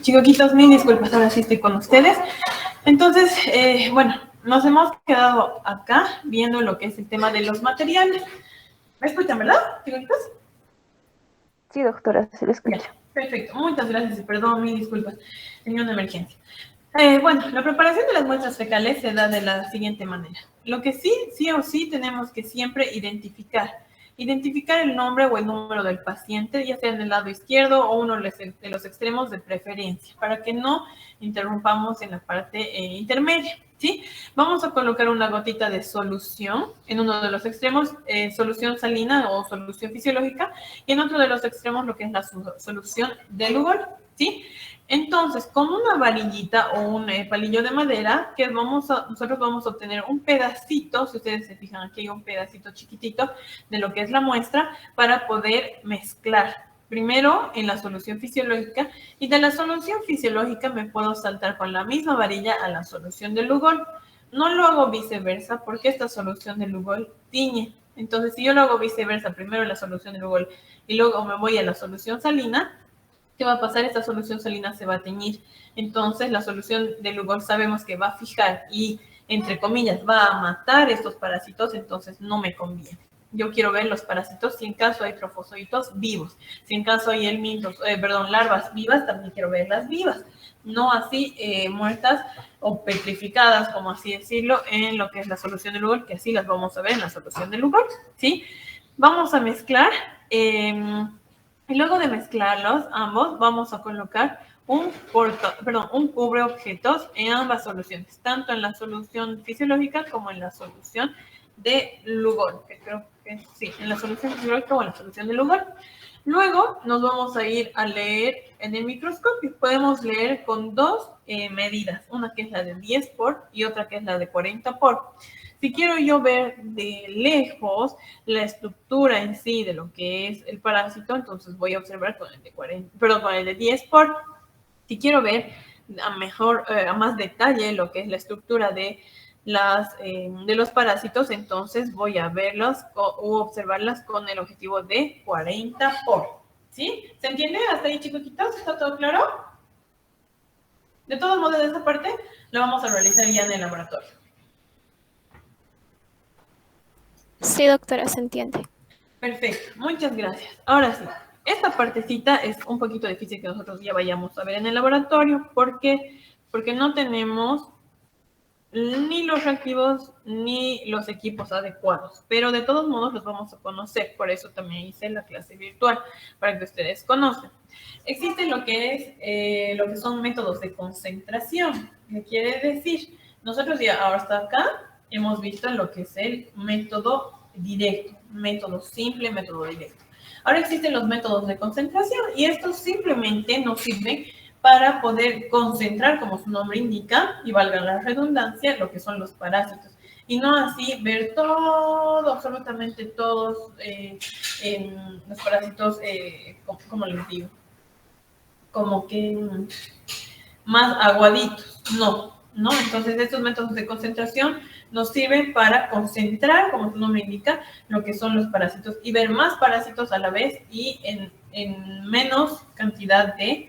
Chicoquitos, mil disculpas, ahora sí estoy con ustedes. Entonces, bueno, nos hemos quedado acá viendo lo que es el tema de los materiales. ¿Me escuchan, verdad, chicoquitos? Sí, doctora, se le escucha. Bien, perfecto, muchas gracias y perdón, mil disculpas. Tenía una emergencia. Bueno, la preparación de las muestras fecales se da de la siguiente manera. Lo que sí o sí tenemos que siempre identificar el nombre o el número del paciente, ya sea en el lado izquierdo o uno de los extremos de preferencia, para que no interrumpamos en la parte intermedia, ¿sí? Vamos a colocar una gotita de solución en uno de los extremos, solución salina o solución fisiológica, y en otro de los extremos lo que es la solución de Lugol, ¿sí? Entonces, con una varillita o un palillo de madera, nosotros vamos a obtener un pedacito, si ustedes se fijan aquí hay un pedacito chiquitito de lo que es la muestra, para poder mezclar. Primero en la solución fisiológica, y de la solución fisiológica me puedo saltar con la misma varilla a la solución de Lugol. No lo hago viceversa porque esta solución de Lugol tiñe. Entonces, si yo lo hago viceversa, primero la solución de Lugol y luego me voy a la solución salina, ¿qué va a pasar? Esta solución salina se va a teñir. Entonces, la solución de Lugol sabemos que va a fijar y, entre comillas, va a matar estos parásitos, entonces no me conviene. Yo quiero ver los parásitos, si en caso hay trofozoitos vivos. Si en caso hay larvas vivas, también quiero verlas vivas. No así muertas o petrificadas, como así decirlo, en lo que es la solución de Lugol, que así las vamos a ver en la solución de Lugol, ¿sí? Vamos a mezclar. Y luego de mezclarlos ambos, vamos a colocar un cubre objetos en ambas soluciones, tanto en la solución fisiológica como en la solución de Lugol, que creo que sí, en la solución fisiológica o en la solución de Lugol. Luego nos vamos a ir a leer en el microscopio. Podemos leer con dos medidas, una que es la de 10 por y otra que es la de 40 por. Si quiero yo ver de lejos la estructura en sí de lo que es el parásito, entonces voy a observar con el de con el de 10 por. Si quiero ver a más detalle lo que es la estructura de los parásitos, entonces voy a verlos o observarlas con el objetivo de 40 por. ¿Sí? ¿Se entiende? ¿Hasta ahí, chiquitos? ¿Está todo claro? De todos modos, esta parte la vamos a realizar ya en el laboratorio. Sí, doctora, se entiende. Perfecto, muchas gracias. Ahora sí, esta partecita es un poquito difícil que nosotros ya vayamos a ver en el laboratorio. ¿Por qué? Porque no tenemos ni los reactivos ni los equipos adecuados, pero de todos modos los vamos a conocer. Por eso también hice la clase virtual, para que ustedes conozcan. Existe lo que son métodos de concentración. ¿Qué quiere decir? Nosotros ya hasta acá hemos visto lo que es el método directo, método simple, método directo. Ahora existen los métodos de concentración y estos simplemente nos sirven para poder concentrar, como su nombre indica, y valga la redundancia, lo que son los parásitos. Y no así ver todo, absolutamente todos los parásitos, ¿cómo les digo? Como que más aguaditos. No. Entonces, estos métodos de concentración nos sirven para concentrar, como su nombre indica, lo que son los parásitos y ver más parásitos a la vez y en menos cantidad de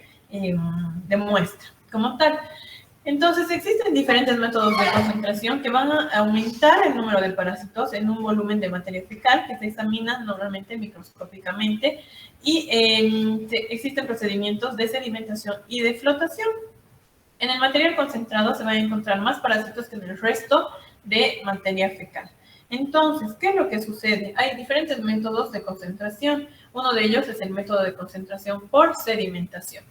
muestra como tal. Entonces, existen diferentes métodos de concentración que van a aumentar el número de parásitos en un volumen de materia fecal que se examina normalmente microscópicamente y existen procedimientos de sedimentación y de flotación. En el material concentrado se van a encontrar más parásitos que en el resto de materia fecal. Entonces, ¿qué es lo que sucede? Hay diferentes métodos de concentración. Uno de ellos es el método de concentración por sedimentación.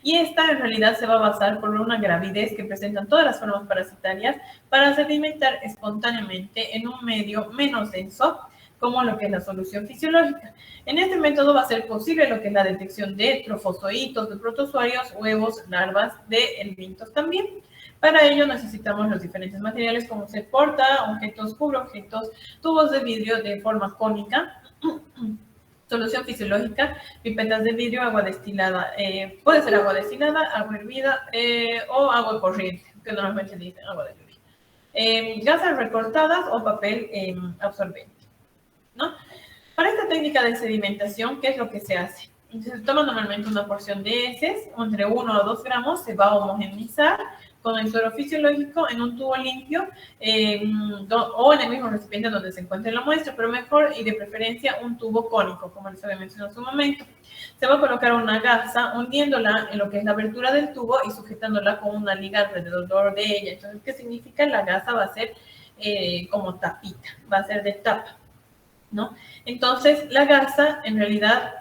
Y esta en realidad se va a basar por una gravidez que presentan todas las formas parasitarias para sedimentar espontáneamente en un medio menos denso, como lo que es la solución fisiológica. En este método va a ser posible lo que es la detección de trofozoitos, de protozoarios, huevos, larvas, de elementos también. Para ello necesitamos los diferentes materiales como ser portaobjetos, cubreobjetos, tubos de vidrio de forma cónica, solución fisiológica, pipetas de vidrio, agua destilada. Puede ser agua destilada, agua hervida o agua corriente, que normalmente dicen agua de lluvia. Gasas recortadas o papel absorbente, ¿no? Para esta técnica de sedimentación, ¿qué es lo que se hace? Se toma normalmente una porción de heces, entre 1 a 2 gramos, se va a homogeneizar con el suero fisiológico en un tubo limpio o en el mismo recipiente donde se encuentre la muestra, pero mejor y de preferencia un tubo cónico, como les había mencionado en su momento. Se va a colocar una gasa hundiéndola en lo que es la abertura del tubo y sujetándola con una liga alrededor de ella. Entonces, ¿qué significa? La gasa va a ser como tapita, va a ser de tapa, ¿no? Entonces, la gasa en realidad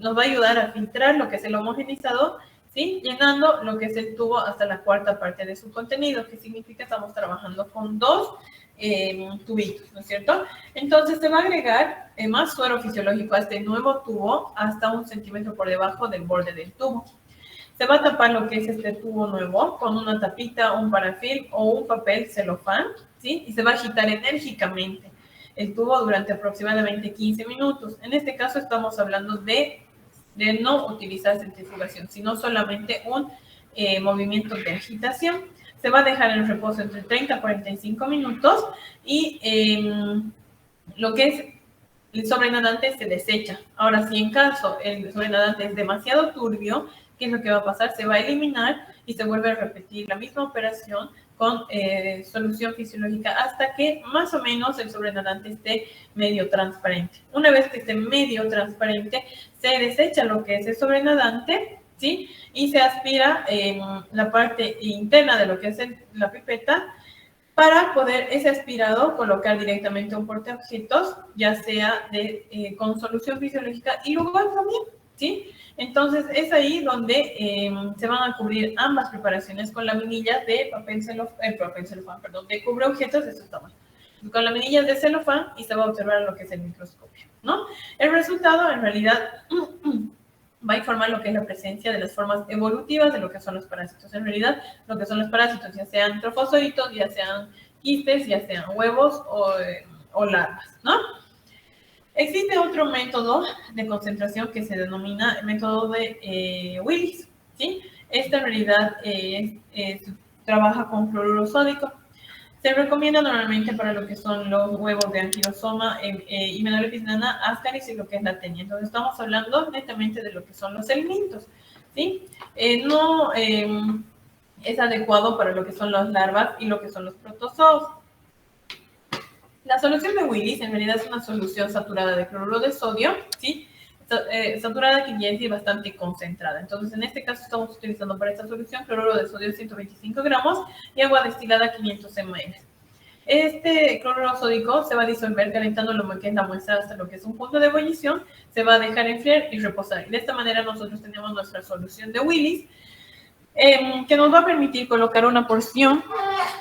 nos va a ayudar a filtrar lo que es el homogenizado, ¿sí? Llenando lo que es el tubo hasta la cuarta parte de su contenido, que significa que estamos trabajando con 2 tubitos, ¿no es cierto? Entonces, se va a agregar más suero fisiológico a este nuevo tubo hasta 1 centímetro por debajo del borde del tubo. Se va a tapar lo que es este tubo nuevo con una tapita, un parafil o un papel celofán, ¿sí? Y se va a agitar enérgicamente el tubo durante aproximadamente 15 minutos. En este caso estamos hablando de no utilizar centrifugación, sino solamente un movimiento de agitación. Se va a dejar en reposo entre 30 a 45 minutos y lo que es el sobrenadante se desecha. Ahora, si en caso el sobrenadante es demasiado turbio, ¿qué es lo que va a pasar? Se va a eliminar y se vuelve a repetir la misma operación con solución fisiológica hasta que más o menos el sobrenadante esté medio transparente. Una vez que esté medio transparente, se desecha lo que es el sobrenadante, ¿sí? Y se aspira en la parte interna de lo que es la pipeta para poder ese aspirado colocar directamente un portaobjetos, ya sea con solución fisiológica y luego también, ¿sí? Entonces, es ahí donde se van a cubrir ambas preparaciones con laminillas de papel celofán, de cubreobjetos, eso está mal, con laminillas de celofán y se va a observar lo que es el microscopio, ¿no? El resultado, en realidad, va a informar lo que es la presencia de las formas evolutivas de lo que son los parásitos. En realidad, lo que son los parásitos, ya sean trofosóitos, ya sean quistes, ya sean huevos o larvas, ¿no? Existe otro método de concentración que se denomina el método de Willis, ¿sí? Esta en realidad trabaja con cloruro sódico. Se recomienda normalmente para lo que son los huevos de Anquilosoma y Hymenopteris nana ascaris y lo que es la tenia. Entonces estamos hablando netamente de lo que son los elementos, ¿sí? No es adecuado para lo que son las larvas y lo que son los protozoos. La solución de Willis en realidad es una solución saturada de cloruro de sodio, ¿sí? Saturada que ya es bastante concentrada. Entonces, en este caso estamos utilizando para esta solución cloruro de sodio 125 gramos y agua destilada 500 ml. Este cloruro sódico se va a disolver calentando lo que es la muestra hasta lo que es un punto de ebullición, se va a dejar enfriar y reposar. Y de esta manera nosotros tenemos nuestra solución de Willis, que nos va a permitir colocar una porción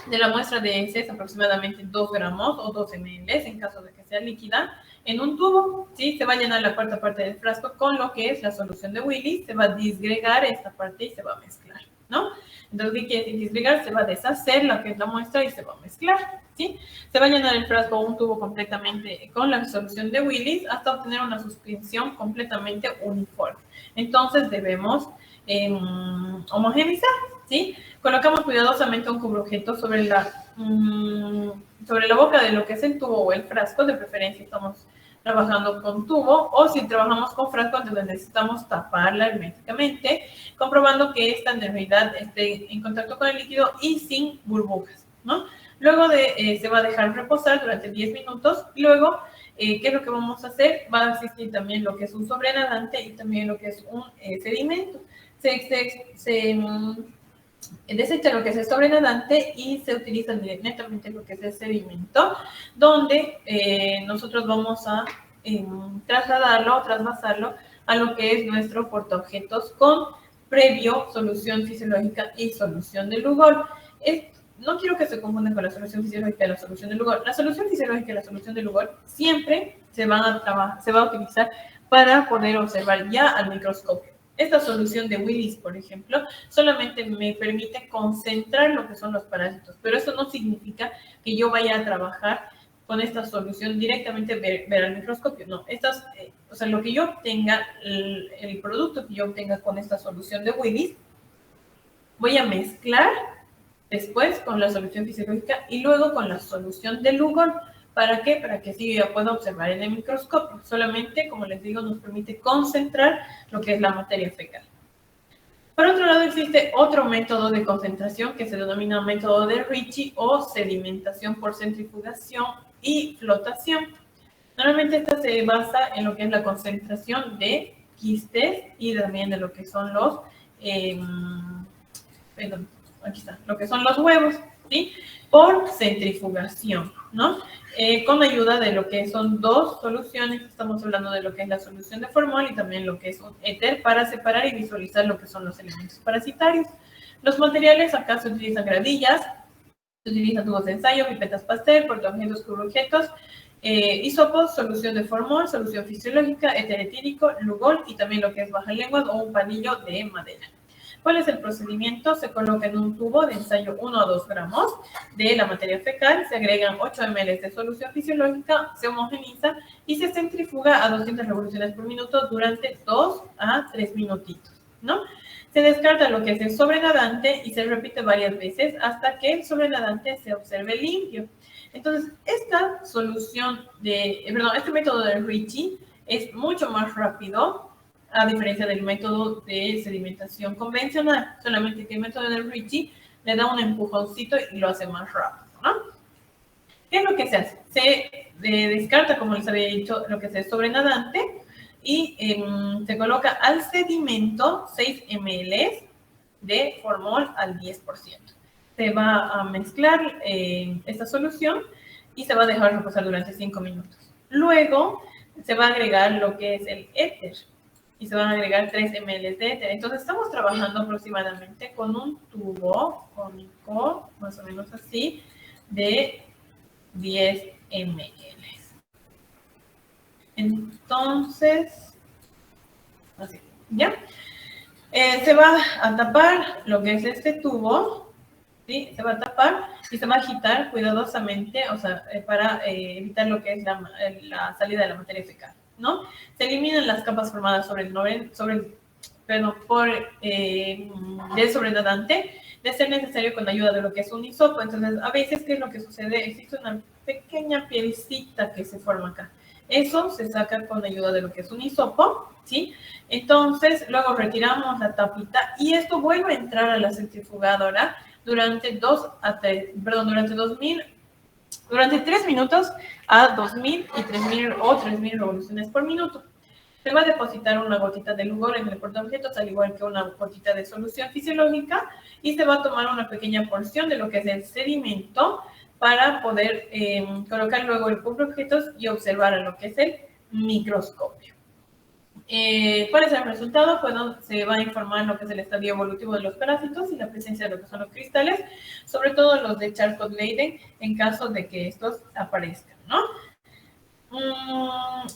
de la muestra de heces, aproximadamente 2 gramos o 12 ml, en caso de que sea líquida, en un tubo, ¿sí? Se va a llenar la cuarta parte del frasco con lo que es la solución de Willis, se va a disgregar esta parte y se va a mezclar, ¿no? Entonces, ¿qué quiere decir disgregar? Se va a deshacer lo que es la muestra y se va a mezclar, ¿sí? Se va a llenar el frasco o un tubo completamente con la solución de Willis hasta obtener una suspensión completamente uniforme. Entonces, debemos homogeneizar, ¿sí? Colocamos cuidadosamente un cubreobjeto sobre la boca de lo que es el tubo o el frasco, de preferencia estamos trabajando con tubo, o si trabajamos con frasco, entonces necesitamos taparla herméticamente, comprobando que esta en realidad esté en contacto con el líquido y sin burbujas, ¿no? Luego se va a dejar reposar durante 10 minutos, y luego, ¿qué es lo que vamos a hacer? Va a existir también lo que es un sobrenadante y también lo que es un sedimento. Se desecha lo que es el sobrenadante y se utiliza netamente lo que es el sedimento, donde nosotros vamos a trasvasarlo a lo que es nuestro portaobjetos con previo solución fisiológica y solución de Lugol. No quiero que se confundan con la solución fisiológica y la solución de Lugol. La solución fisiológica y la solución de Lugol siempre se va a utilizar para poder observar ya al microscopio. Esta solución de Willis, por ejemplo, solamente me permite concentrar lo que son los parásitos, pero eso no significa que yo vaya a trabajar con esta solución directamente ver al microscopio. No, o sea, lo que yo obtenga, el producto que yo obtenga con esta solución de Willis, voy a mezclar después con la solución fisiológica y luego con la solución de Lugol ¿Para qué? Para que así yo ya pueda observar en el microscopio. Solamente, como les digo, nos permite concentrar lo que es la materia fecal. Por otro lado, existe otro método de concentración que se denomina método de Ricci o sedimentación por centrifugación y flotación. Normalmente esta se basa en lo que es la concentración de quistes y también de lo que son los, lo que son los huevos, ¿sí? Por centrifugación, ¿no? Con ayuda de lo que son dos soluciones, estamos hablando de lo que es la solución de formol y también lo que es un éter para separar y visualizar lo que son los elementos parasitarios. Los materiales acá se utilizan gradillas, se utilizan tubos de ensayo, pipetas Pasteur, portaobjetos, cubreobjetos, hisopos, solución de formol, solución fisiológica, éter etílico, lugol y también lo que es baja lengua o un panillo de madera. ¿Cuál es el procedimiento? Se coloca en un tubo de ensayo 1 a 2 gramos de la materia fecal, se agregan 8 ml de solución fisiológica, se homogeniza y se centrifuga a 200 revoluciones por minuto durante 2 a 3 minutitos, ¿no? Se descarta lo que es el sobrenadante y se repite varias veces hasta que el sobrenadante se observe limpio. Entonces, este método de Ricci es mucho más rápido a diferencia del método de sedimentación convencional, solamente que el método de Ricci le da un empujoncito y lo hace más rápido, ¿no? ¿Qué es lo que se hace? Se descarta, como les había dicho, lo que es el sobrenadante y se coloca al sedimento 6 ml de formol al 10%. Se va a mezclar esta solución y se va a dejar reposar durante 5 minutos. Luego se va a agregar lo que es el éter y se van a agregar 3 ml de éter. Entonces estamos trabajando aproximadamente con un tubo cónico, más o menos así, de 10 ml. Entonces, así, ¿ya? Se va a tapar lo que es este tubo, ¿sí? Se va a tapar y se va a agitar cuidadosamente, o sea, para evitar lo que es la salida de la materia fecal, ¿no? Se eliminan las capas formadas del sobrenadante, de ser necesario con ayuda de lo que es un hisopo. Entonces, a veces, ¿qué es lo que sucede? Existe una pequeña pielcita que se forma acá. Eso se saca con ayuda de lo que es un hisopo, ¿sí? Entonces, luego retiramos la tapita y esto vuelve a entrar a la centrifugadora durante 3 minutos a 2000 y 3000 o 3000 revoluciones por minuto. Se va a depositar una gotita de lugol en el portaobjetos, al igual que una gotita de solución fisiológica, y se va a tomar una pequeña porción de lo que es el sedimento para poder colocar luego el cubreobjetos y observar a lo que es el microscopio. ¿Cuál es el resultado? Bueno, se va a informar lo que es el estadio evolutivo de los parásitos y la presencia de lo que son los cristales, sobre todo los de Charcot-Leyden, en caso de que estos aparezcan, ¿no?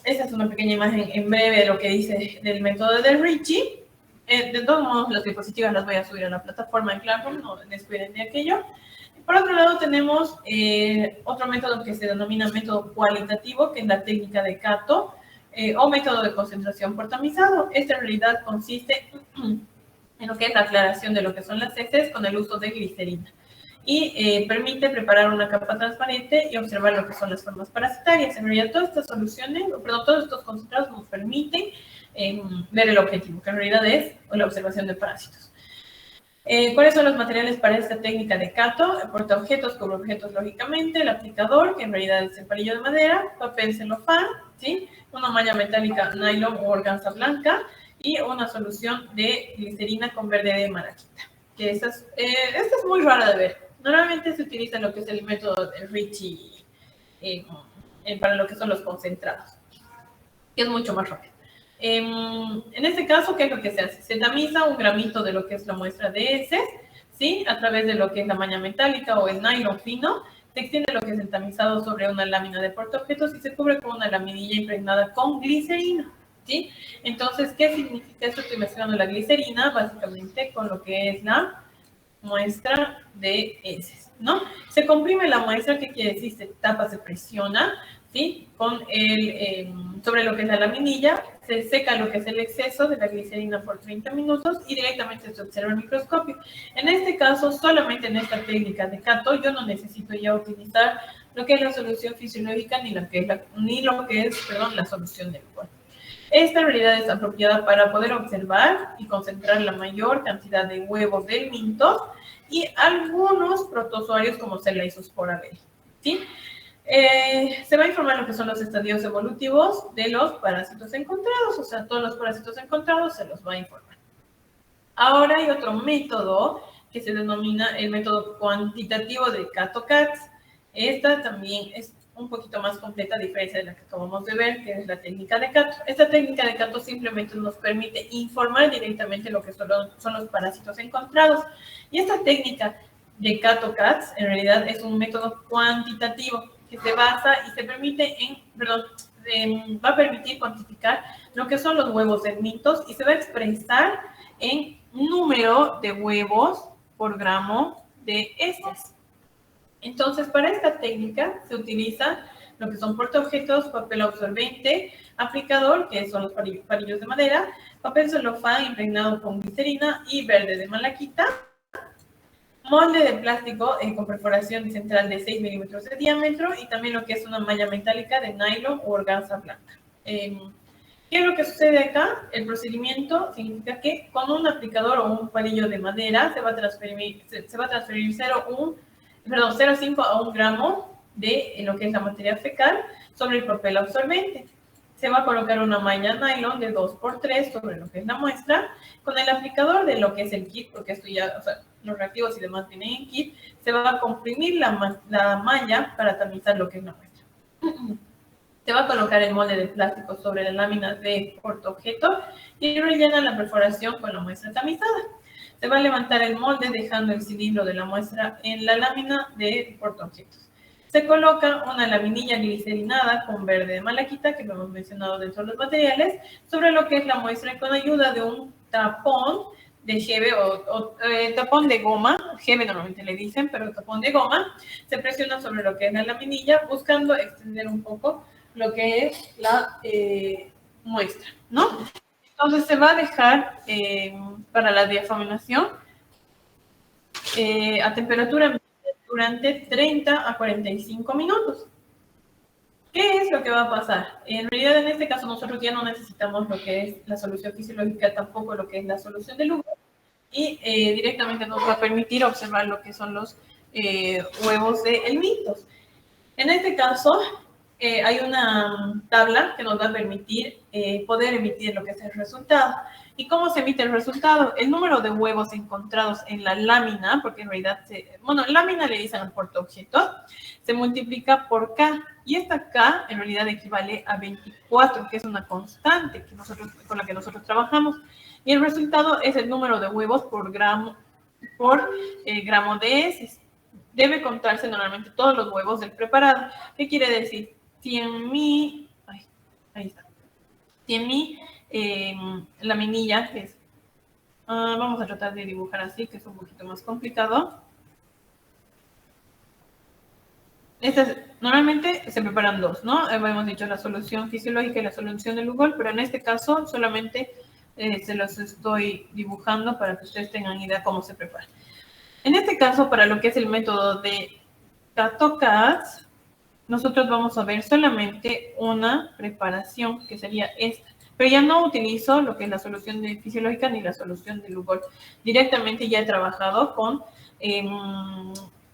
Esta es una pequeña imagen en breve de lo que dice del método de Ricci. De todos modos, las diapositivas las voy a subir a la plataforma de Classroom, no descuiden de aquello. Por otro lado, tenemos otro método que se denomina método cualitativo, que es la técnica de Cato, o método de concentración por tamizado. Esta en realidad consiste en lo que es la aclaración de lo que son las heces con el uso de glicerina. Y permite preparar una capa transparente y observar lo que son las formas parasitarias. En realidad, todas estas soluciones, todos estos concentrados nos permiten ver el objetivo, que en realidad es la observación de parásitos. ¿Cuáles son los materiales para esta técnica de Cato? Portaobjetos, cubreobjetos, lógicamente, el aplicador, que en realidad es el palillo de madera, papel celofán, ¿sí? Una malla metálica nylon o organza blanca y una solución de glicerina con verde de maraquita. Que esta es muy rara de ver. Normalmente se utiliza lo que es el método de Ricci para lo que son los concentrados, que es mucho más rápido. En este caso, ¿qué es lo que se hace? Se tamiza un gramito de lo que es la muestra de heces, ¿sí? A través de lo que es la malla metálica o el nylon fino, se extiende lo que es el tamizado sobre una lámina de portaobjetos y se cubre con una laminilla impregnada con glicerina, ¿sí? Entonces, ¿qué significa esto? Estoy mezclando la glicerina, básicamente, con lo que es la muestra de heces, ¿no? Se comprime la muestra, ¿qué quiere decir? Se tapa, se presiona, ¿sí? Con sobre lo que es la laminilla, se seca lo que es el exceso de la glicerina por 30 minutos y directamente se observa el microscopio. En este caso, solamente en esta técnica de Cato, yo no necesito ya utilizar lo que es la solución fisiológica ni lo que es, la solución del cuerpo. Esta realidad es apropiada para poder observar y concentrar la mayor cantidad de huevos del mintos y algunos protozoarios como la isospora B. ¿Sí? Se va a informar lo que son los estadios evolutivos de los parásitos encontrados, o sea, todos los parásitos encontrados se los va a informar. Ahora hay otro método que se denomina el método cuantitativo de Kato-Katz. Esta también es un poquito más completa a diferencia de la que acabamos de ver, que es la técnica de Kato. Esta técnica de Kato simplemente nos permite informar directamente lo que son los parásitos encontrados. Y esta técnica de Kato-Katz en realidad es un método cuantitativo que se basa y se permite va a permitir cuantificar lo que son los huevos de mintos y se va a expresar en número de huevos por gramo de estos. Entonces, para esta técnica se utiliza lo que son portaobjetos, papel absorbente, aplicador, que son los palillos de madera, papel celofán impregnado con glicerina y verde de malaquita, molde de plástico con perforación central de 6 milímetros de diámetro y también lo que es una malla metálica de nylon o organza blanca. ¿Qué es lo que sucede acá? El procedimiento significa que con un aplicador o un palillo de madera se va a transferir 0,5 a 1 gramo de lo que es la materia fecal sobre el papel absorbente. Se va a colocar una malla nylon de 2×3 sobre lo que es la muestra. Con el aplicador de lo que es el kit, porque esto ya, o sea, los reactivos y demás vienen en kit, se va a comprimir la malla para tamizar lo que es la muestra. Se va a colocar el molde de plástico sobre la lámina de portaobjeto y rellena la perforación con la muestra tamizada. Se va a levantar el molde dejando el cilindro de la muestra en la lámina de portaobjetos. Se coloca una laminilla glicerinada con verde de malaquita, que lo hemos mencionado dentro de los materiales, sobre lo que es la muestra y con ayuda de un tapón de jeve o tapón de goma, jeve normalmente le dicen, pero tapón de goma, se presiona sobre lo que es la laminilla, buscando extender un poco lo que es la muestra, ¿no? Entonces se va a dejar para la diafaminación a temperatura ambiente durante 30 a 45 minutos. ¿Qué es lo que va a pasar? En realidad, en este caso, nosotros ya no necesitamos lo que es la solución fisiológica, tampoco lo que es la solución de Lugol, y directamente nos va a permitir observar lo que son los huevos de helmintos. En este caso, hay una tabla que nos va a permitir poder emitir lo que es el resultado. ¿Y cómo se emite el resultado? El número de huevos encontrados en la lámina, porque en realidad, lámina le dicen al portaobjeto, se multiplica por K. Y esta K en realidad equivale a 24, que es una constante con la que nosotros trabajamos. Y el resultado es el número de huevos por gramo de heces. Debe contarse normalmente todos los huevos del preparado. ¿Qué quiere decir? 100.000, ahí está. 100.000 laminillas, que es, vamos a tratar de dibujar así, que es un poquito más complicado. Normalmente se preparan dos, ¿no? Hemos dicho la solución fisiológica y la solución de Lugol, pero en este caso solamente se los estoy dibujando para que ustedes tengan idea cómo se prepara. En este caso, para lo que es el método de Kato-Katz, nosotros vamos a ver solamente una preparación, que sería esta. Pero ya no utilizo lo que es la solución fisiológica ni la solución de Lugol. Directamente ya he trabajado con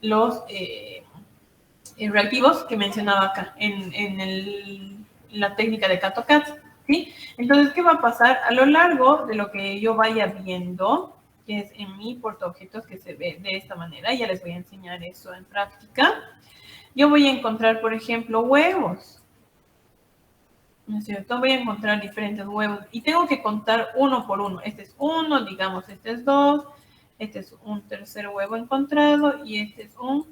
los reactivos que mencionaba acá en la técnica de Kato-Katz, ¿sí? Entonces, ¿qué va a pasar? A lo largo de lo que yo vaya viendo, que es en mi portaobjetos, que se ve de esta manera, ya les voy a enseñar eso en práctica. Yo voy a encontrar, por ejemplo, huevos. ¿No es cierto? Voy a encontrar diferentes huevos y tengo que contar uno por uno. Este es uno, digamos, este es dos, este es un tercer huevo encontrado y este es un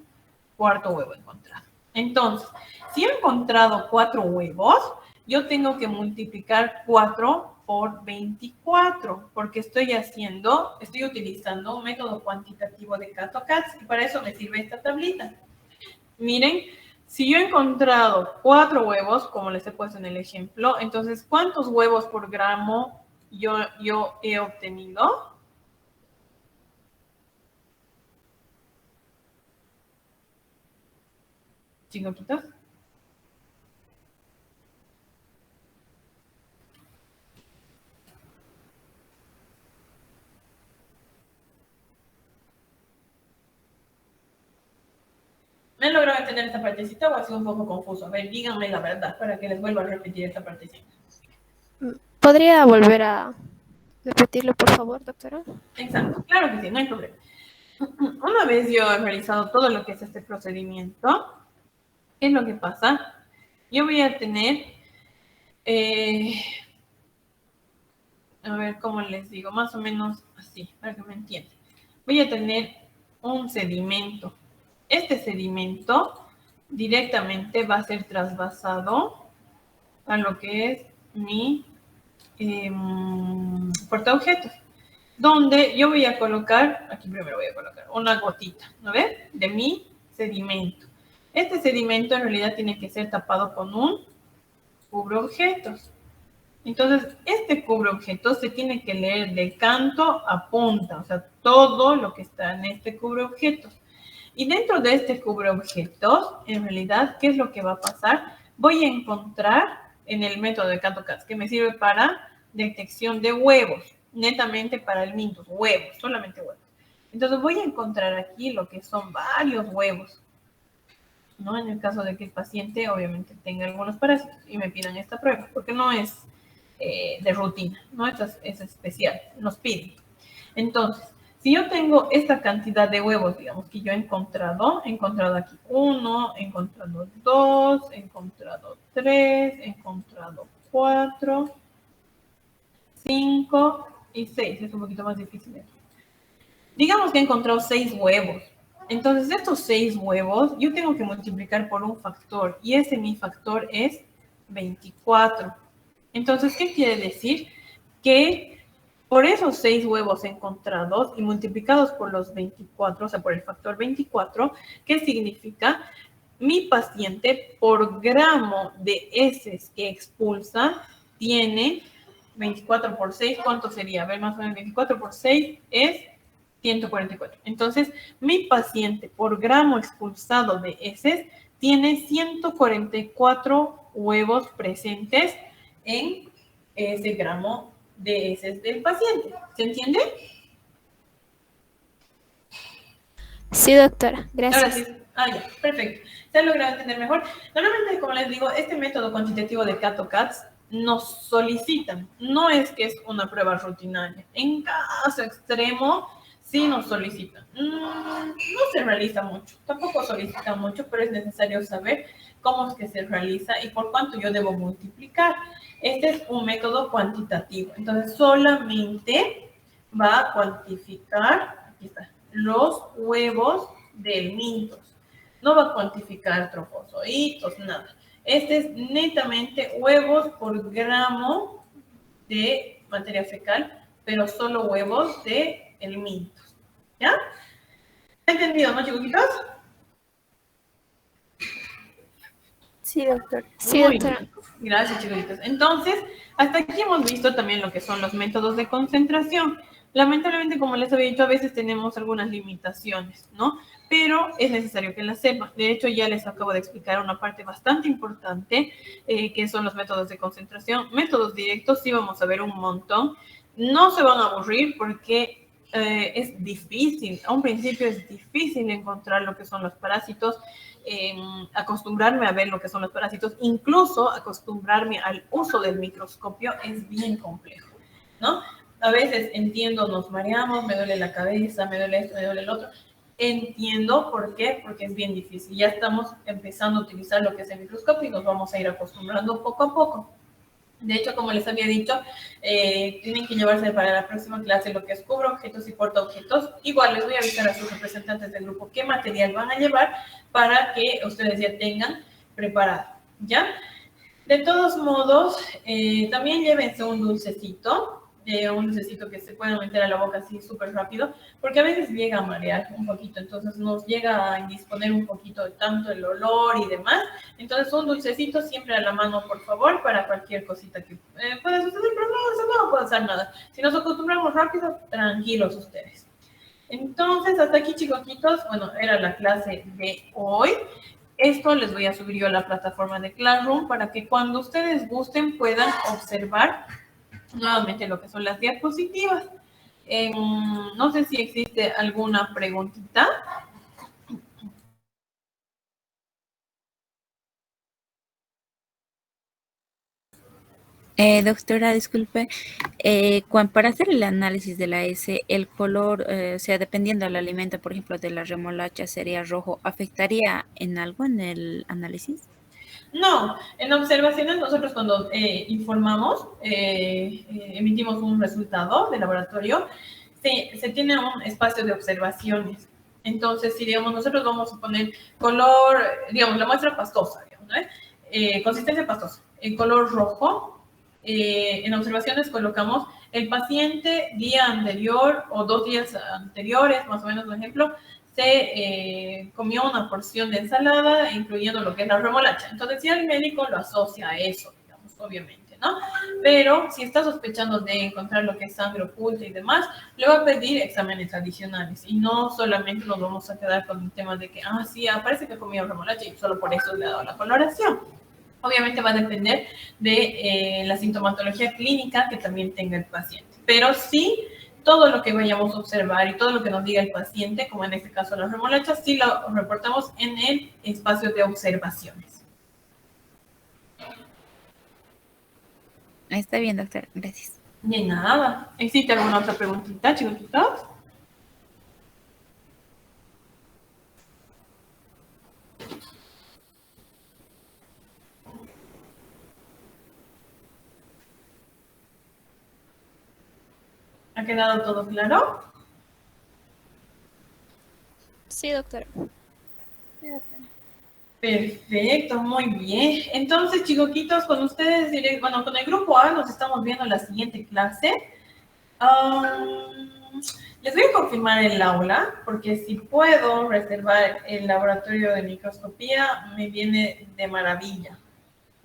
cuarto huevo encontrado. Entonces, si he encontrado 4 huevos, yo tengo que multiplicar 4 por 24, porque estoy utilizando un método cuantitativo de Kato-Katz y para eso me sirve esta tablita. Miren, si yo he encontrado 4 huevos, como les he puesto en el ejemplo, entonces, ¿cuántos huevos por gramo yo he obtenido? chicoquitos. ¿Me han logrado entender esta partecita o ha sido un poco confuso? A ver, díganme la verdad para que les vuelva a repetir esta partecita. ¿Podría volver a repetirlo, por favor, doctora? Exacto, claro que sí, no hay problema. Una vez yo he realizado todo lo que es este procedimiento, ¿qué es lo que pasa? Yo voy a tener, a ver cómo les digo, más o menos así, para que me entiendan. Voy a tener un sedimento. Este sedimento directamente va a ser trasvasado a lo que es mi portaobjetos, donde yo voy a colocar, aquí primero voy a colocar una gotita, ¿no ves? De mi sedimento. Este sedimento en realidad tiene que ser tapado con un cubreobjetos. Entonces, este cubreobjetos se tiene que leer de canto a punta, o sea, todo lo que está en este cubreobjetos. Y dentro de este cubreobjetos, en realidad, ¿qué es lo que va a pasar? Voy a encontrar en el método de CATOCATS, que me sirve para detección de huevos, netamente para el Mintos, huevos, solamente huevos. Entonces voy a encontrar aquí lo que son varios huevos, ¿no? En el caso de que el paciente obviamente tenga algunos parásitos y me pidan esta prueba, porque no es de rutina, ¿no? Esto es especial, nos piden. Entonces, si yo tengo esta cantidad de huevos, digamos, que yo he encontrado aquí 1, he encontrado 2, he encontrado 3, he encontrado 4, 5 y 6. Es un poquito más difícil. Digamos que he encontrado 6 huevos. Entonces, estos 6 huevos, yo tengo que multiplicar por un factor. Y ese mi factor es 24. Entonces, ¿qué quiere decir? Que por esos 6 huevos encontrados y multiplicados por los 24, o sea, por el factor 24, ¿qué significa? Mi paciente, por gramo de heces que expulsa, tiene 24 por 6, ¿cuánto sería? A ver, más o menos 24 por 6 es 144. Entonces, mi paciente, por gramo expulsado de heces, tiene 144 huevos presentes en ese gramo de heces del paciente. ¿Se entiende? Sí, doctora. Gracias. Ahora sí. Ya, perfecto. Se ha logrado entender mejor. Normalmente, como les digo, este método cuantitativo de CATOCATS nos solicitan. No es que es una prueba rutinaria. En caso extremo, sí nos solicitan. No se realiza mucho. Tampoco solicita mucho, pero es necesario saber cómo es que se realiza y por cuánto yo debo multiplicar. Este es un método cuantitativo. Entonces, solamente va a cuantificar, aquí está, los huevos del Mintos. No va a cuantificar trofozoitos, nada. Este es netamente huevos por gramo de materia fecal, pero solo huevos de el Mintos. ¿Ya? ¿Entendido, no, chiquitos? Sí, doctora. Sí, Muy doctora. bien. Gracias, chiquitos. Entonces, hasta aquí hemos visto también lo que son los métodos de concentración. Lamentablemente, como les había dicho, a veces tenemos algunas limitaciones, ¿no? Pero es necesario que las sepan. De hecho, ya les acabo de explicar una parte bastante importante, que son los métodos de concentración. Métodos directos, sí vamos a ver un montón. No se van a aburrir porque es difícil. A un principio es difícil encontrar lo que son los parásitos. Acostumbrarme a ver lo que son los parásitos, incluso acostumbrarme al uso del microscopio es bien complejo, ¿no? A veces entiendo, nos mareamos, me duele la cabeza, me duele esto, me duele el otro. Entiendo por qué, porque es bien difícil. Ya estamos empezando a utilizar lo que es el microscopio y nos vamos a ir acostumbrando poco a poco. De hecho, como les había dicho, tienen que llevarse para la próxima clase lo que es cubreobjetos y portaobjetos. Igual les voy a avisar a sus representantes del grupo qué material van a llevar para que ustedes ya tengan preparado, ¿ya? De todos modos, también llévense un dulcecito que se pueda meter a la boca así súper rápido, porque a veces llega a marear un poquito, entonces nos llega a indisponer un poquito de tanto el olor y demás. Entonces, un dulcecito siempre a la mano, por favor, para cualquier cosita que pueda suceder, pero no puede pasar nada. Si nos acostumbramos rápido, tranquilos ustedes. Entonces, hasta aquí, chicoquitos, bueno, era la clase de hoy. Esto les voy a subir yo a la plataforma de Classroom para que cuando ustedes gusten puedan observar nuevamente lo que son las diapositivas. No sé si existe alguna preguntita. Doctora, disculpe, para hacer el análisis de la S, el color, o sea, dependiendo del alimento, por ejemplo, de la remolacha sería rojo, ¿afectaría en algo en el análisis? No, en observaciones nosotros cuando informamos, emitimos un resultado de laboratorio, se tiene un espacio de observaciones. Entonces, si digamos, nosotros vamos a poner color, digamos, la muestra pastosa, digamos, ¿no? Consistencia pastosa, en color rojo, en observaciones colocamos el paciente día anterior o 2 días anteriores, más o menos, por ejemplo, se comió una porción de ensalada, incluyendo lo que es la remolacha. Entonces, si el médico lo asocia a eso, digamos, obviamente, ¿no? Pero si está sospechando de encontrar lo que es sangre oculta y demás, le va a pedir exámenes adicionales. Y no solamente nos vamos a quedar con el tema de que, sí, parece que comió remolacha y solo por eso le ha dado la coloración. Obviamente va a depender de la sintomatología clínica que también tenga el paciente. Pero sí, todo lo que vayamos a observar y todo lo que nos diga el paciente, como en este caso las remolachas, sí lo reportamos en el espacio de observaciones. Está bien, doctora. Gracias. De nada. ¿Existe alguna otra preguntita, chiquitos? ¿Ha quedado todo claro? Sí, doctora. Perfecto, muy bien. Entonces, chicoquitos, con ustedes, bueno, con el grupo A nos estamos viendo en la siguiente clase. Les voy a confirmar el aula, porque si puedo reservar el laboratorio de microscopía, me viene de maravilla.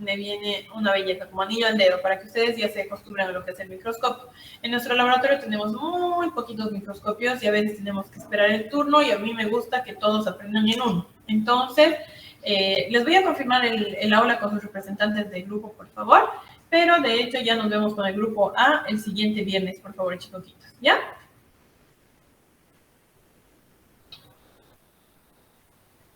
Me viene una belleza, como anillo al dedo, para que ustedes ya se acostumbren a lo que es el microscopio. En nuestro laboratorio tenemos muy poquitos microscopios y a veces tenemos que esperar el turno y a mí me gusta que todos aprendan en uno. Entonces, les voy a confirmar el aula con sus representantes del grupo, por favor, pero de hecho ya nos vemos con el grupo A el siguiente viernes, por favor, chicoquitos, ¿ya?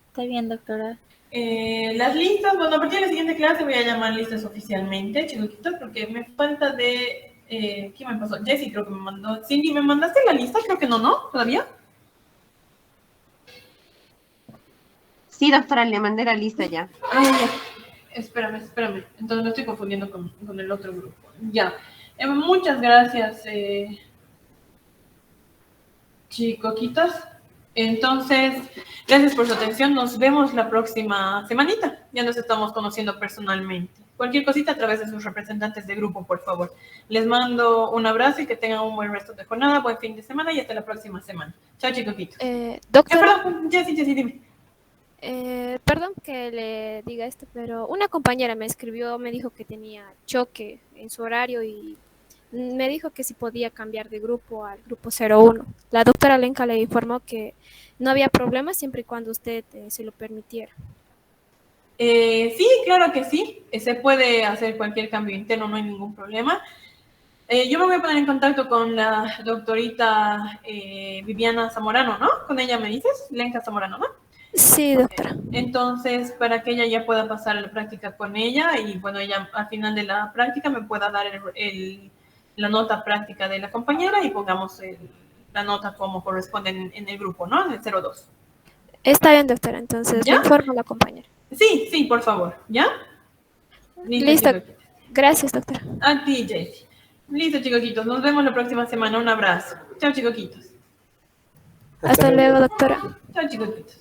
Está bien, doctora. Las listas, bueno, a partir de la siguiente clase voy a llamar listas oficialmente, chicoquitos, porque me falta de... ¿Quién me pasó? Jessy creo que me mandó. Cindy, ¿me mandaste la lista? Creo que no, ¿no? ¿Todavía? Sí, doctora, le mandé la lista ya. Ya. Espérame. Entonces me estoy confundiendo con el otro grupo. Ya. Muchas gracias, chicoquitos. Entonces, gracias por su atención. Nos vemos la próxima semanita. Ya nos estamos conociendo personalmente. Cualquier cosita a través de sus representantes de grupo, por favor. Les mando un abrazo y que tengan un buen resto de jornada, buen fin de semana y hasta la próxima semana. Chao, chicoquitos. Doctora, Perdón, Jessy, dime. perdón que le diga esto, pero una compañera me escribió, me dijo que tenía choque en su horario y me dijo que si podía cambiar de grupo al grupo 01. La doctora Lenka le informó que no había problema siempre y cuando usted se lo permitiera. Sí, claro que sí. Se puede hacer cualquier cambio interno, no hay ningún problema. Yo me voy a poner en contacto con la doctorita Viviana Zamorano, ¿no? Con ella me dices, Lenka Zamorano, ¿no? Sí, doctora. Entonces, para que ella ya pueda pasar a la práctica con ella y, bueno, ella al final de la práctica me pueda dar la nota práctica de la compañera y pongamos la nota como corresponde en el grupo, ¿no? En el 02. Está bien, doctora. Entonces, ¿Ya? le informo a la compañera. Sí, por favor. ¿Ya? Listo. Gracias, doctora. A ti, Jessy. Listo, chicoquitos. Nos vemos la próxima semana. Un abrazo. Chao, chicoquitos. Hasta luego, doctora. Chao, chicoquitos.